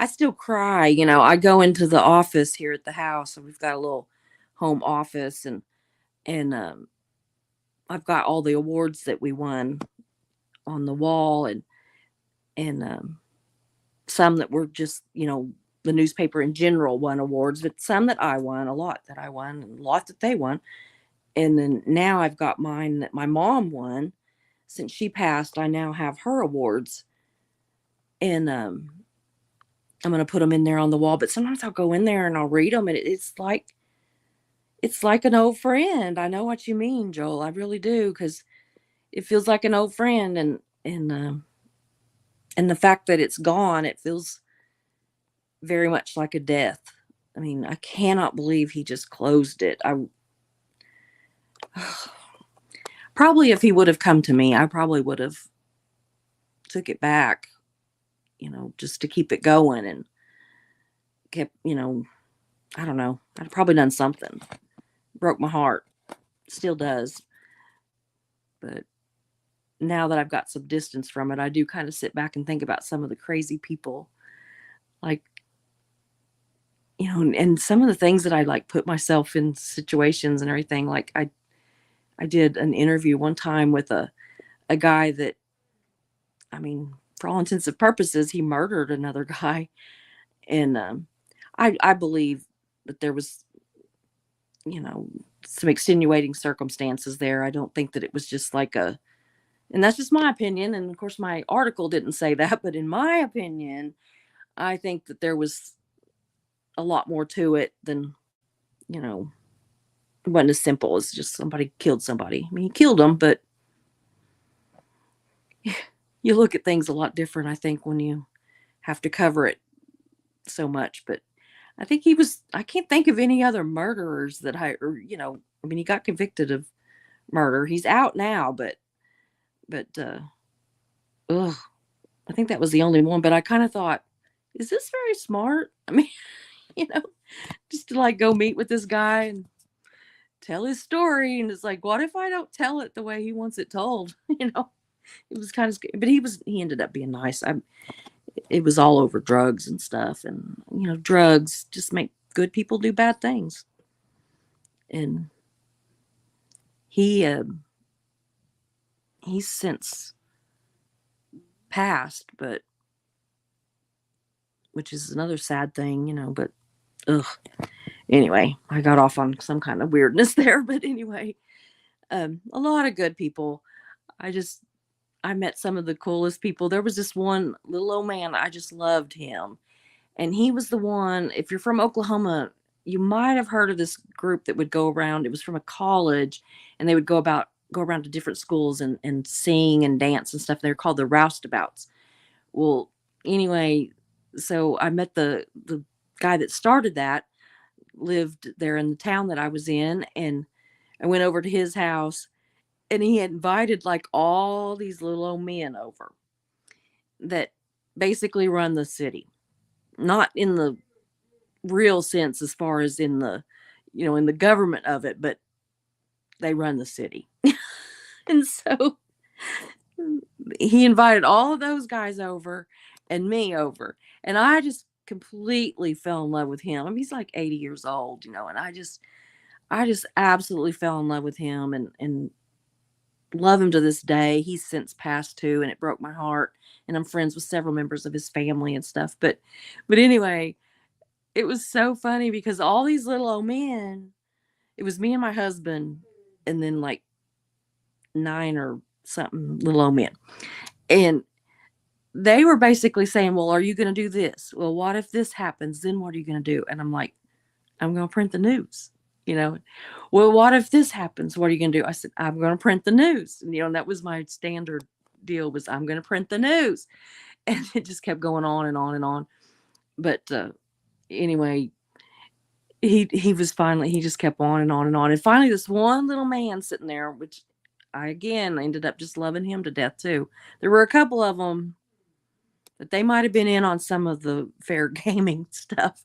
still cry. I go into the office here at the house, and we've got a little home office, and I've got all the awards that we won on the wall, and some that were just, the newspaper in general won awards, but some that I won, a lot that I won, and a lot that they won. And then now I've got mine that my mom won. Since she passed, I now have her awards, and I'm gonna put them in there on the wall. But sometimes I'll go in there and I'll read them, and it's like an old friend. I know what you mean, Joel. I really do, because it feels like an old friend, and the fact that it's gone, it feels very much like a death. I mean, I cannot believe he just closed it. I probably, if he would have come to me, I probably would have took it back, just to keep it going, and kept, I don't know. I'd probably done something. Broke my heart. Still does. But now that I've got some distance from it, I do kind of sit back and think about some of the crazy people, like, and some of the things that I like put myself in situations and everything. Like I did an interview one time with a guy that, I mean, for all intents and purposes, he murdered another guy. And I believe that there was, you know, some extenuating circumstances there. I don't think that it was just like and that's just my opinion. And of course, my article didn't say that, but in my opinion, I think that there was a lot more to it than, you know, it wasn't as simple as just somebody killed somebody. I mean, he killed them, but you look at things a lot different, I think, when you have to cover it so much. But I think I can't think of any other murderers I mean, he got convicted of murder. He's out now, but ugh, I think that was the only one. But I kind of thought, is this very smart? I mean, you know, just to like go meet with this guy and tell his story. And it's like, what if I don't tell it the way he wants it told? It was kind of, but he ended up being nice. It was all over drugs and stuff. And, drugs just make good people do bad things. And he, he's since passed, but which is another sad thing, but ugh. Anyway, I got off on some kind of weirdness there, but anyway, a lot of good people. I met some of the coolest people. There was this one little old man. I just loved him. And he was the one, if you're from Oklahoma, you might have heard of this group that would go around. It was from a college, and they would go around to different schools and sing and dance and stuff. They're called the Roustabouts. Well, anyway, so I met the guy that started that, lived there in the town that I was in, and I went over to his house, and he had invited like all these little old men over that basically run the city. Not in the real sense as far as in the, in the government of it, but they run the city. And so he invited all of those guys over and me over. And I just completely fell in love with him. I mean, he's like 80 years old, and I just absolutely fell in love with him and love him to this day. He's since passed too, and it broke my heart. And I'm friends with several members of his family and stuff. But anyway, it was so funny because all these little old men, it was me and my husband, and then like 9 or something little old men. And they were basically saying, well, are you going to do this? Well, what if this happens? Then what are you going to do? And I'm like, I'm going to print the news. Well, what if this happens? What are you going to do? I said, I'm going to print the news. And that was my standard deal, was I'm going to print the news. And it just kept going on and on and on. But anyway, he was finally, he just kept on and on and on. And finally, this one little man sitting there, which I again ended up just loving him to death too. There were a couple of them that they might have been in on some of the fair gaming stuff.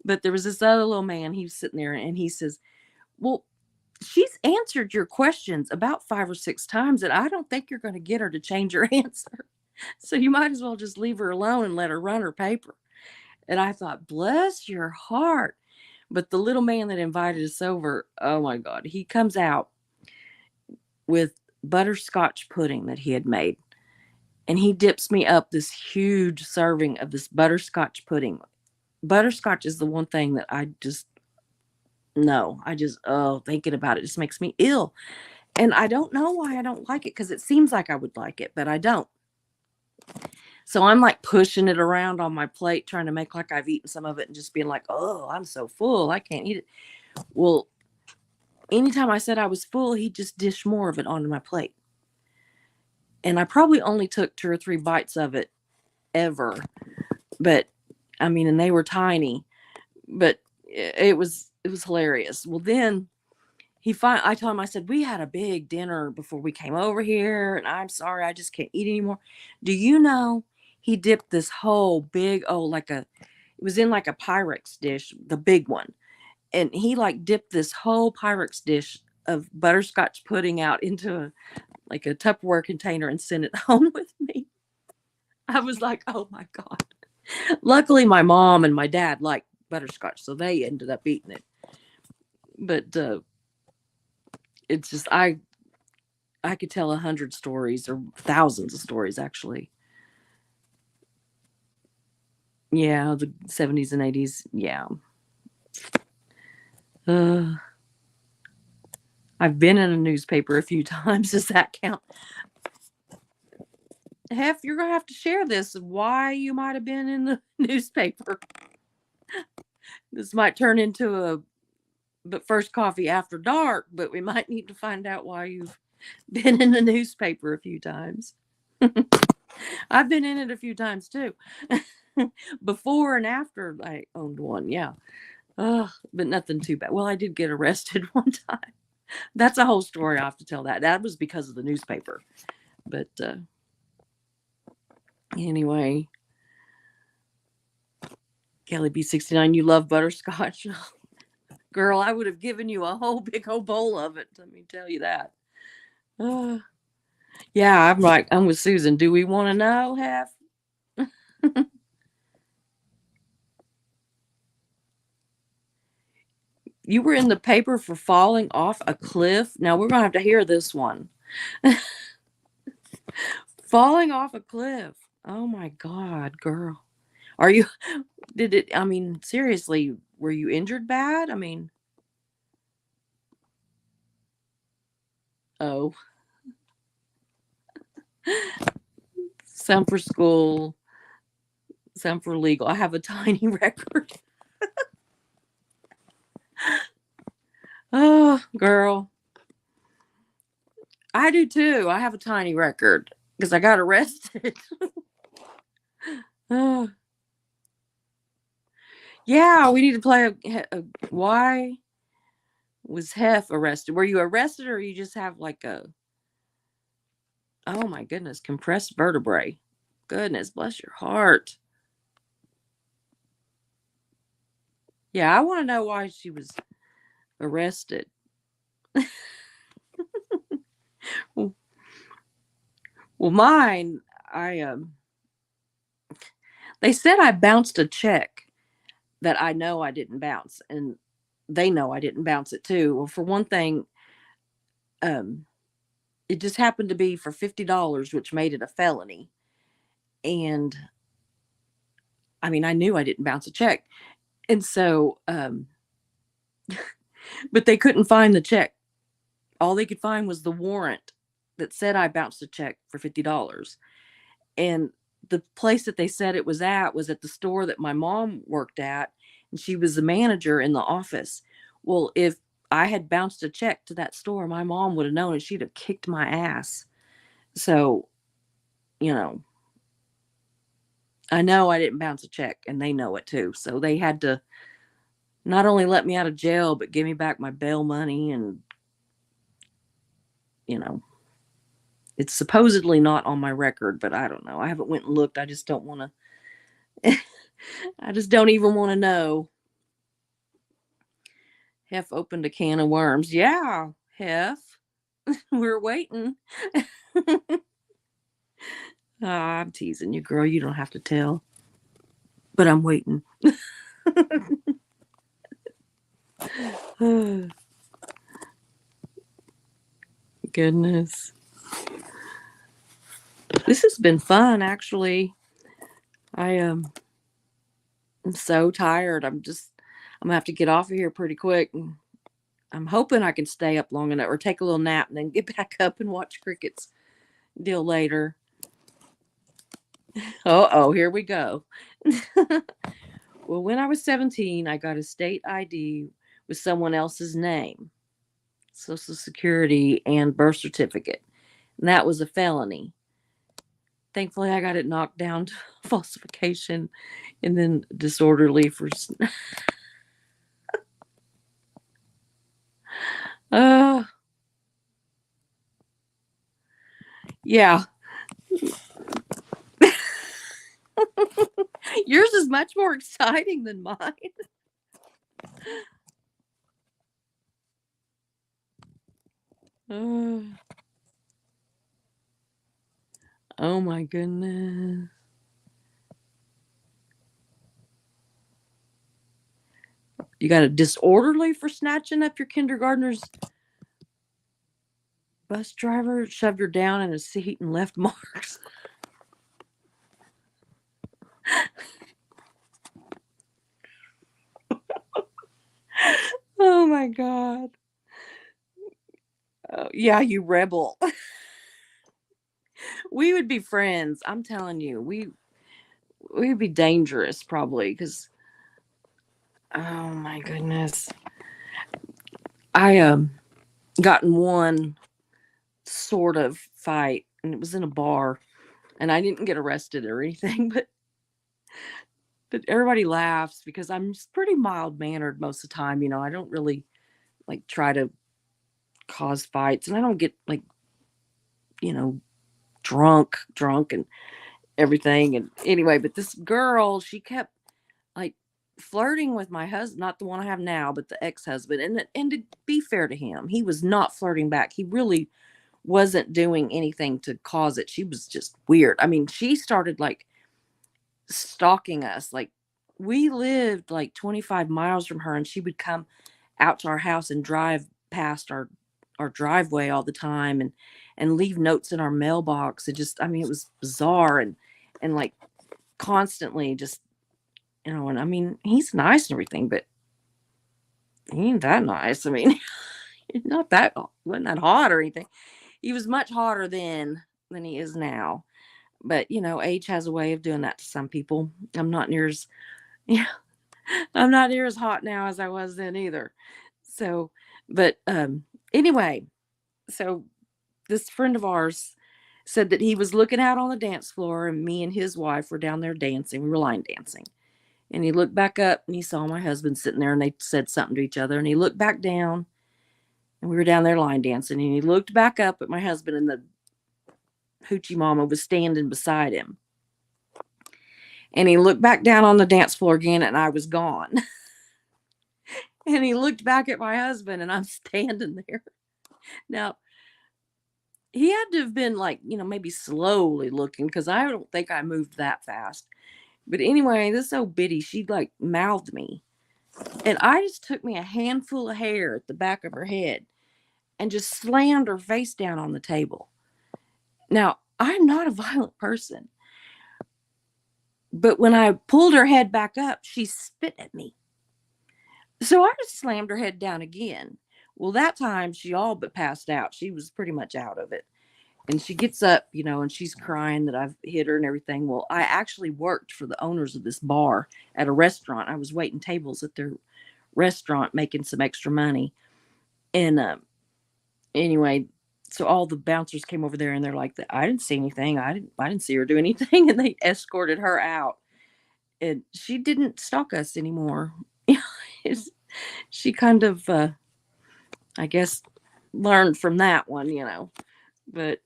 But there was this other little man, he was sitting there and he says, well, she's answered your questions about 5 or 6 times, and I don't think you're going to get her to change her answer. So you might as well just leave her alone and let her run her paper. And I thought, bless your heart. But the little man that invited us over, oh my God, he comes out with butterscotch pudding that he had made. And he dips me up this huge serving of this butterscotch pudding. Butterscotch is the one thing that I just, no, thinking about it just makes me ill. And I don't know why I don't like it, because it seems like I would like it, but I don't. So I'm like pushing it around on my plate, trying to make like I've eaten some of it and just being like, oh, I'm so full, I can't eat it. Well, anytime I said I was full, he'd just dish more of it onto my plate. And I probably only took 2 or 3 bites of it ever. But I mean, and they were tiny, but it was hilarious. Well, then I told him, I said, we had a big dinner before we came over here, and I'm sorry, I just can't eat anymore. Do you know, he dipped this whole big, it was in like a Pyrex dish, the big one. And he like dipped this whole Pyrex dish of butterscotch pudding out into a Tupperware container and sent it home with me. I was like, oh my God. Luckily, my mom and my dad liked butterscotch, so they ended up eating it. But it's just, I could tell 100 stories, or thousands of stories, actually. Yeah, the 70s and 80s. Yeah. I've been in a newspaper a few times. Does that count? Hef, you're going to have to share this, why you might have been in the newspaper. This might turn into but first coffee after dark, but we might need to find out why you've been in the newspaper a few times. I've been in it a few times too. Before and after I owned one, yeah. But nothing too bad. Well, I did get arrested one time. That's a whole story. I have to tell that. That was because of the newspaper. But anyway, Kelly B69, you love butterscotch? Girl, I would have given you a whole big old bowl of it. Let me tell you that. Yeah, I'm with Susan. Do we want to know, Hef? You were in the paper for falling off a cliff. Now we're going to have to hear this one. Falling off a cliff. Oh my God, girl. Seriously, were you injured bad? I mean, oh. Some for school, some for legal. I have a tiny record. Oh, girl. I do too. I have a tiny record because I got arrested. Oh. Yeah, we need to play why was Hef arrested? Were you arrested, or you just have like oh my goodness, compressed vertebrae? goodness, bless your heart. Yeah, I want to know why she was arrested. Well, mine, I they said I bounced a check that I know I didn't bounce, and they know I didn't bounce it too. Well, for one thing, um, it just happened to be for $50, which made it a felony. And I mean, I knew I didn't bounce a check, and so, but they couldn't find the check. All they could find was the warrant that said I bounced a check for $50. And the place that they said it was at the store that my mom worked at, and she was the manager in the office. Well, if I had bounced a check to that store, my mom would have known and she'd have kicked my ass. So, you know I didn't bounce a check, and they know it too. So they had to not only let me out of jail, but give me back my bail money. And, you know, it's supposedly not on my record, but I don't know. I haven't went and looked. I just don't want to, I just don't even want to know. Hef opened a can of worms. Yeah, Hef. We're waiting. I'm teasing you, girl. You don't have to tell. But I'm waiting. Goodness. This has been fun, actually. I'm so tired. I'm gonna have to get off of here pretty quick. And I'm hoping I can stay up long enough or take a little nap and then get back up and watch crickets deal later. Oh, here we go. Well, when I was 17, I got a state ID with someone else's name, Social Security, and birth certificate. And that was a felony. Thankfully, I got it knocked down to falsification and then disorderly for. Uh, yeah. Yours is much more exciting than mine. Uh, oh my goodness. You got a disorderly for snatching up your kindergartner's bus driver, shoved her down in a seat and left marks. Oh my God. Oh, yeah, you rebel. We would be friends. I'm telling you, we'd be dangerous probably because, oh my goodness. I got in one sort of fight, and it was in a bar, and I didn't get arrested or anything, but everybody laughs because I'm just pretty mild mannered most of the time. I don't really like try to cause fights, and I don't get like, you know, drunk and everything. And anyway, but this girl, she kept like flirting with my husband, not the one I have now, but the ex-husband. And to be fair to him, he was not flirting back. He really wasn't doing anything to cause it. She was just weird. I mean, she started like stalking us. Like, we lived like 25 miles from her, and she would come out to our house and drive past our driveway all the time, and leave notes in our mailbox. It just, I mean, it was bizarre. And like constantly just, and I mean, he's nice and everything, but he ain't that nice. I mean, not that, wasn't that hot or anything. He was much hotter then than he is now. But age has a way of doing that to some people. I'm not near as yeah, I'm not near as hot now as I was then either. So, but anyway, so this friend of ours said that he was looking out on the dance floor, and me and his wife were down there dancing. We were line dancing. And he looked back up and he saw my husband sitting there, and they said something to each other. And he looked back down, and we were down there line dancing. And he looked back up at my husband, and the hoochie mama was standing beside him. And he looked back down on the dance floor again, and I was gone. And he looked back at my husband, and I'm standing there. Now, he had to have been like, maybe slowly looking, because I don't think I moved that fast. But anyway, this old biddy, she like mouthed me. And I just took me a handful of hair at the back of her head and just slammed her face down on the table. Now, I'm not a violent person, but when I pulled her head back up, she spit at me. So I just slammed her head down again. Well, that time she all but passed out. She was pretty much out of it. And she gets up, and she's crying that I've hit her and everything. Well, I actually worked for the owners of this bar at a restaurant. I was waiting tables at their restaurant making some extra money. And anyway, so all the bouncers came over there and they're like, I didn't see anything. I didn't see her do anything. And they escorted her out. And she didn't stalk us anymore. She kind of, I guess, learned from that one. But,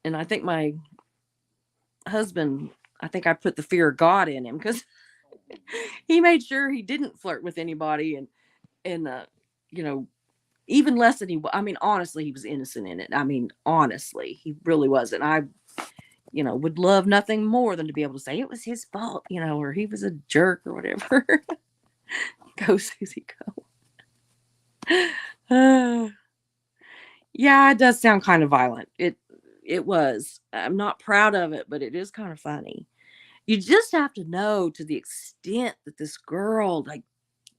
and I think my husband, I think I put the fear of God in him, because he made sure he didn't flirt with anybody. And you know, even less than I mean, honestly, he was innocent in it. I mean, honestly, he really wasn't. I, would love nothing more than to be able to say it was his fault, or he was a jerk or whatever. Go, Susie, go. Uh, yeah, it does sound kind of violent. It was. I'm not proud of it, but it is kind of funny. You just have to know to the extent that this girl, like,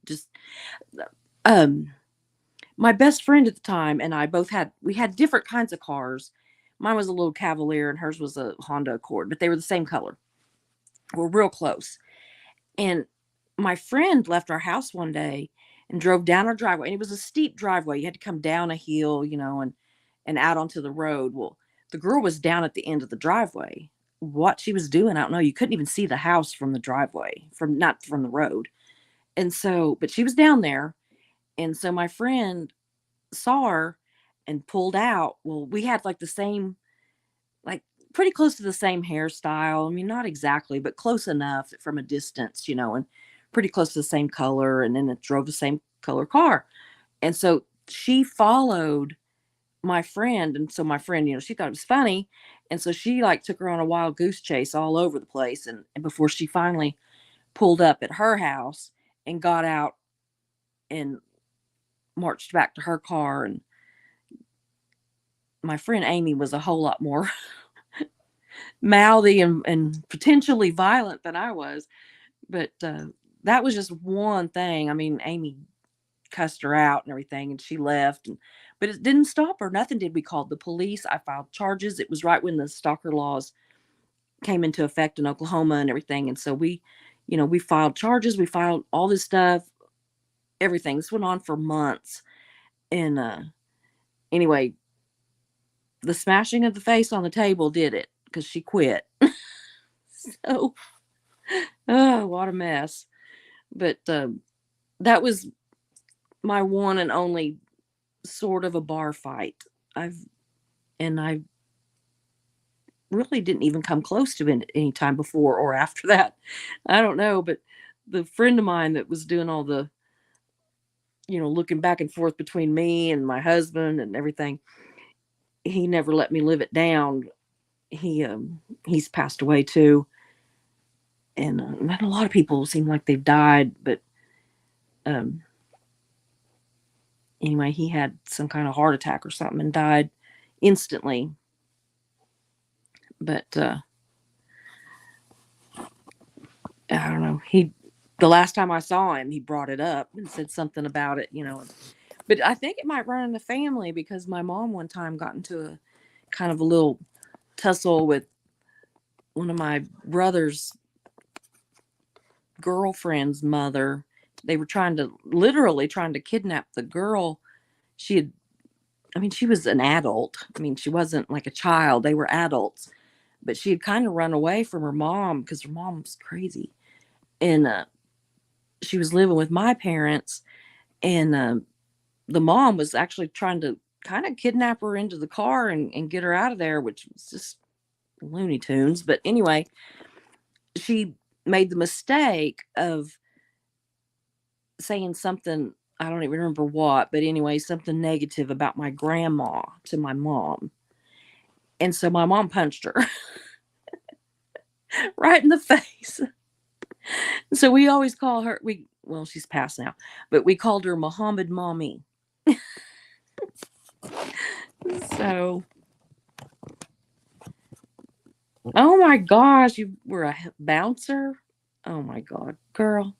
just um my best friend at the time and I both we had different kinds of cars. Mine was a little Cavalier and hers was a Honda Accord, but they were the same color. We're real close. And my friend left our house one day and drove down our driveway. And it was a steep driveway. You had to come down a hill, and out onto the road. Well, the girl was down at the end of the driveway. What she was doing, I don't know. You couldn't even see the house from the driveway, from not from the road. And so, but she was down there. And so my friend saw her and pulled out. Well, we had like the same, like pretty close to the same hairstyle. I mean, not exactly, but close enough from a distance, and pretty close to the same color. And then it drove the same color car. And so she followed my friend. And so my friend, she thought it was funny. And so she like took her on a wild goose chase all over the place. And before she finally pulled up at her house and got out and marched back to her car. And my friend Amy was a whole lot more mouthy and potentially violent than I was. But that was just one thing. I mean, Amy cussed her out and everything, and she left. But it didn't stop her. Nothing did. We called the police. I filed charges. It was right when the stalker laws came into effect in Oklahoma and everything. And so we filed charges. We filed all this stuff, everything. This went on for months. And anyway, the smashing of the face on the table did it, because she quit. So, oh, what a mess. But that was my one and only sort of a bar fight. I really didn't even come close to it any time before or after that. I don't know, but the friend of mine that was doing all the, looking back and forth between me and my husband and everything, he never let me live it down. He's passed away too. And a lot of people seem like they've died, but um anyway, he had some kind of heart attack or something and died instantly. But I don't know. The last time I saw him, he brought it up and said something about it. But I think it might run in the family, because my mom one time got into a kind of a little tussle with one of my brother's girlfriend's mother. They were literally trying to kidnap the girl. She was an adult. I mean, she wasn't like a child. They were adults. But she had kind of run away from her mom because her mom was crazy. And she was living with my parents. And the mom was actually trying to kind of kidnap her into the car and get her out of there, which was just Looney Tunes. But anyway, she made the mistake of saying something, I don't even remember what, but anyway, something negative about my grandma to my mom. And so my mom punched her right in the face. So we always call her, well, she's passed now, but we called her Muhammad Mommy. So, oh my gosh, you were a bouncer? Oh my God, girl.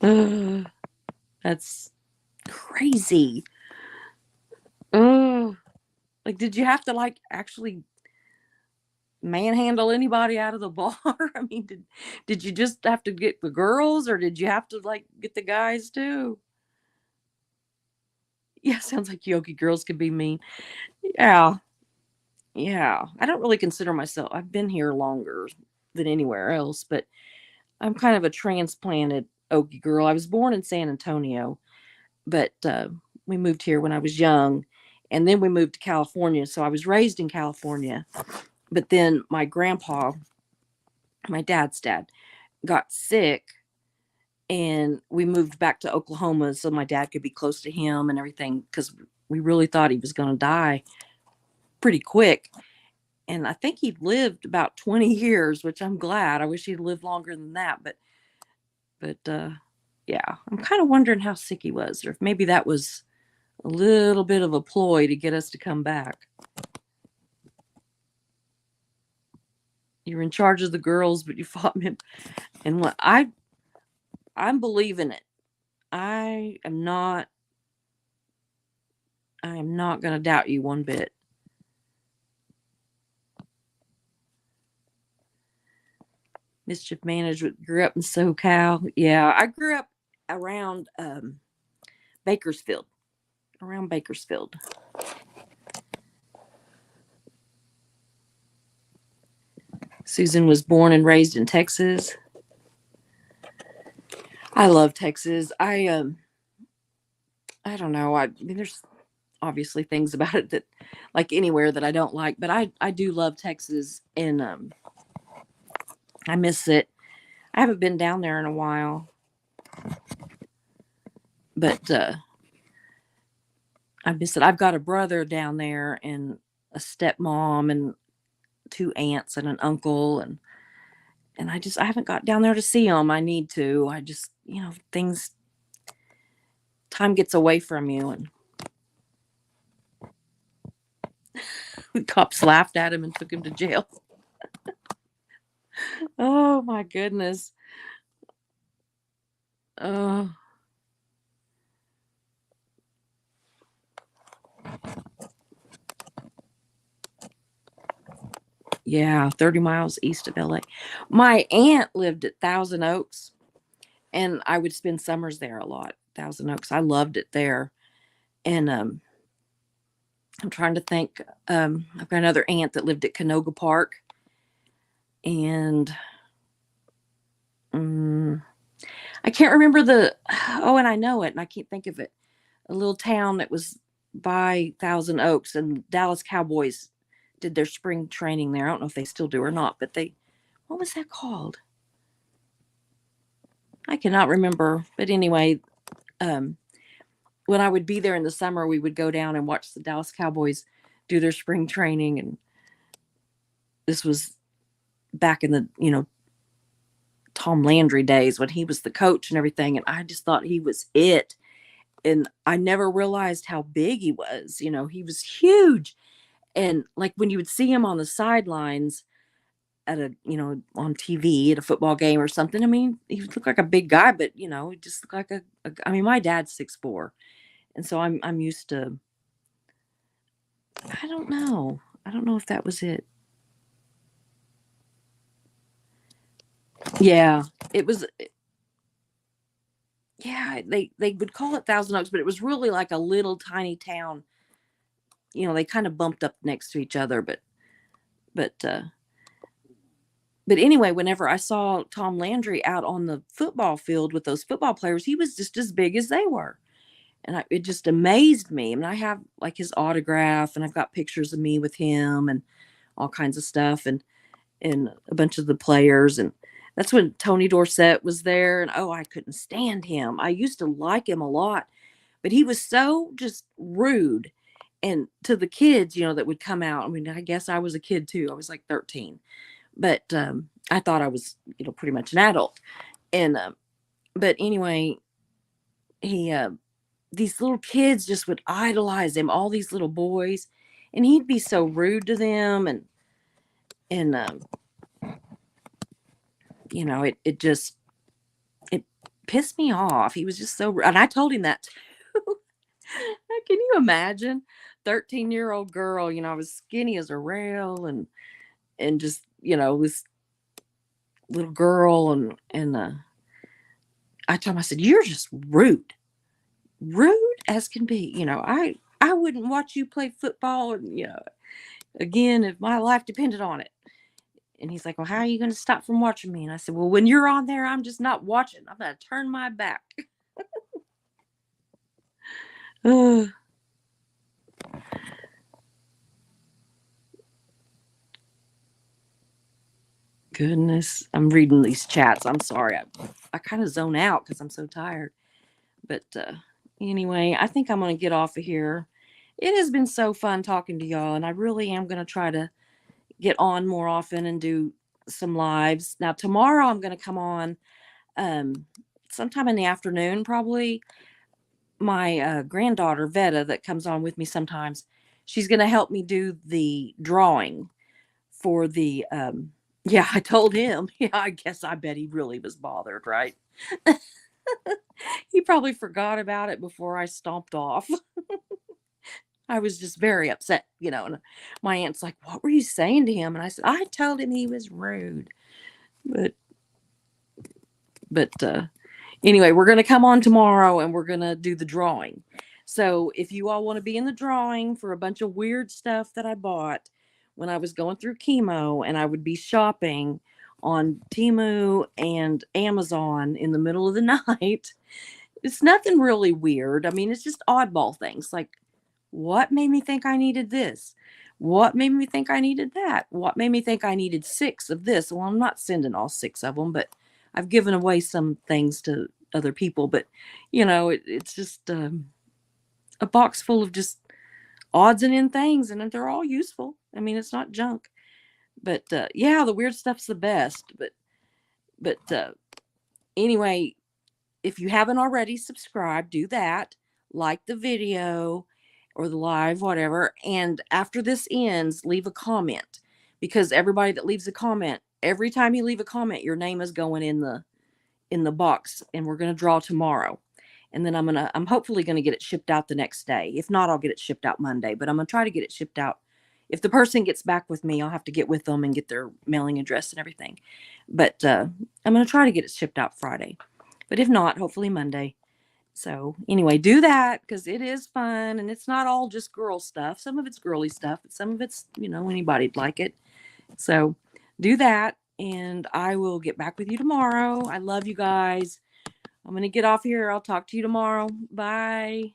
Ugh, that's crazy. Oh, like, did you have to like actually manhandle anybody out of the bar? I mean, did you just have to get the girls, or did you have to like get the guys too? Yeah, sounds like yogi girls can be mean. Yeah, yeah. I don't really consider myself. I've been here longer than anywhere else, but I'm kind of a transplanted Okie girl. I was born in San Antonio, but we moved here when I was young, and then we moved to California. So I was raised in California, but then my grandpa, my dad's dad, got sick, and we moved back to Oklahoma so my dad could be close to him and everything, because we really thought he was going to die pretty quick. And I think he lived about 20 years, which I'm glad. I wish he'd lived longer than that, but yeah, I'm kind of wondering how sick he was, or if maybe that was a little bit of a ploy to get us to come back. You're in charge of the girls, but you fought me. And what I'm believing it. I am not. I am not going to doubt you one bit. Mischief management. Grew up in SoCal. Yeah, I grew up around Bakersfield. Around Bakersfield. Susan was born and raised in Texas. I love Texas. I don't know. I mean, there's obviously things about it that, like anywhere, that I don't like, but I do love Texas, and I miss it. I haven't been down there in a while, but I miss it. I've got a brother down there, and a stepmom, and two aunts, and an uncle, and I haven't got down there to see them. I need to. I just, things, time gets away from you, and the cops laughed at him and took him to jail. Oh my goodness. Oh, yeah, 30 miles east of LA. My aunt lived at Thousand Oaks, and I would spend summers there a lot. Thousand Oaks. I loved it there. And I'm trying to think. I've got another aunt that lived at Canoga Park, and um, I can't remember the. Oh, and I know it, and I can't think of it. A little town that was by Thousand Oaks, and Dallas Cowboys did their spring training there. I don't know if they still do or not, but they. What was that called? I cannot remember. But anyway, um, when I would be there in the summer, we would go down and watch the Dallas Cowboys do their spring training, and this was back in the Tom Landry days when he was the coach and everything, and I just thought he was it. And I never realized how big he was. He was huge. And like when you would see him on the sidelines at on TV at a football game or something, I mean, he looked like a big guy, but he just looked like I mean, my dad's 6'4", and so I'm used to. I don't know. I don't know if that was it. Yeah, it was. Yeah, they would call it Thousand Oaks, but it was really like a little tiny town. They kind of bumped up next to each other, but but anyway, whenever I saw Tom Landry out on the football field with those football players, he was just as big as they were. And it just amazed me. And I have like his autograph, and I've got pictures of me with him and all kinds of stuff, and a bunch of the players. And that's when Tony Dorsett was there. And oh, I couldn't stand him. I used to like him a lot, but he was so just rude. And to the kids, that would come out. I mean, I guess I was a kid too. I was like 13, but I thought I was, pretty much an adult. And but anyway, he these little kids just would idolize him, all these little boys, and he'd be so rude to them. And it just, it pissed me off. He was just so, and I told him that too. Can you imagine? 13-year-old girl, I was skinny as a rail, and just, this little girl. And I told him, I said, you're just rude as can be. I wouldn't watch you play football, and again, if my life depended on it. And he's like, well, how are you going to stop from watching me? And I said, well, when you're on there, I'm just not watching. I'm going to turn my back. Goodness, I'm reading these chats. I'm sorry. I kind of zone out because I'm so tired. But anyway, I think I'm going to get off of here. It has been so fun talking to y'all, and I really am going to try to get on more often and do some lives. Now, tomorrow I'm going to come on sometime in the afternoon, probably. My granddaughter, Veta, that comes on with me sometimes, she's going to help me do the drawing for the, yeah, I told him. Yeah, I bet he really was bothered, right? He probably forgot about it before I stomped off. I was just very upset, and my aunt's like, what were you saying to him? And I said, I told him he was rude. But anyway, we're going to come on tomorrow, and we're going to do the drawing. So if you all want to be in the drawing for a bunch of weird stuff that I bought when I was going through chemo, and I would be shopping on Temu and Amazon in the middle of the night, it's nothing really weird. I mean, it's just oddball things like, what made me think I needed this? What made me think I needed that? What made me think I needed 6 of this? Well, I'm not sending all 6 of them, but I've given away some things to other people. But, it's just a box full of just odds and end things, and they're all useful. I mean, it's not junk. But yeah, the weird stuff's the best. But anyway, if you haven't already subscribed, do that. Like the video or the live, whatever. And after this ends, leave a comment, because everybody that leaves a comment, every time you leave a comment, your name is going in the box, and we're going to draw tomorrow. And then I'm hopefully going to get it shipped out the next day. If not, I'll get it shipped out Monday, but I'm going to try to get it shipped out. If the person gets back with me, I'll have to get with them and get their mailing address and everything. But I'm going to try to get it shipped out Friday. But if not, hopefully Monday. So anyway, do that, because it is fun, and it's not all just girl stuff. Some of it's girly stuff, but some of it's, anybody'd like it. So do that, and I will get back with you tomorrow. I love you guys. I'm going to get off here. I'll talk to you tomorrow. Bye.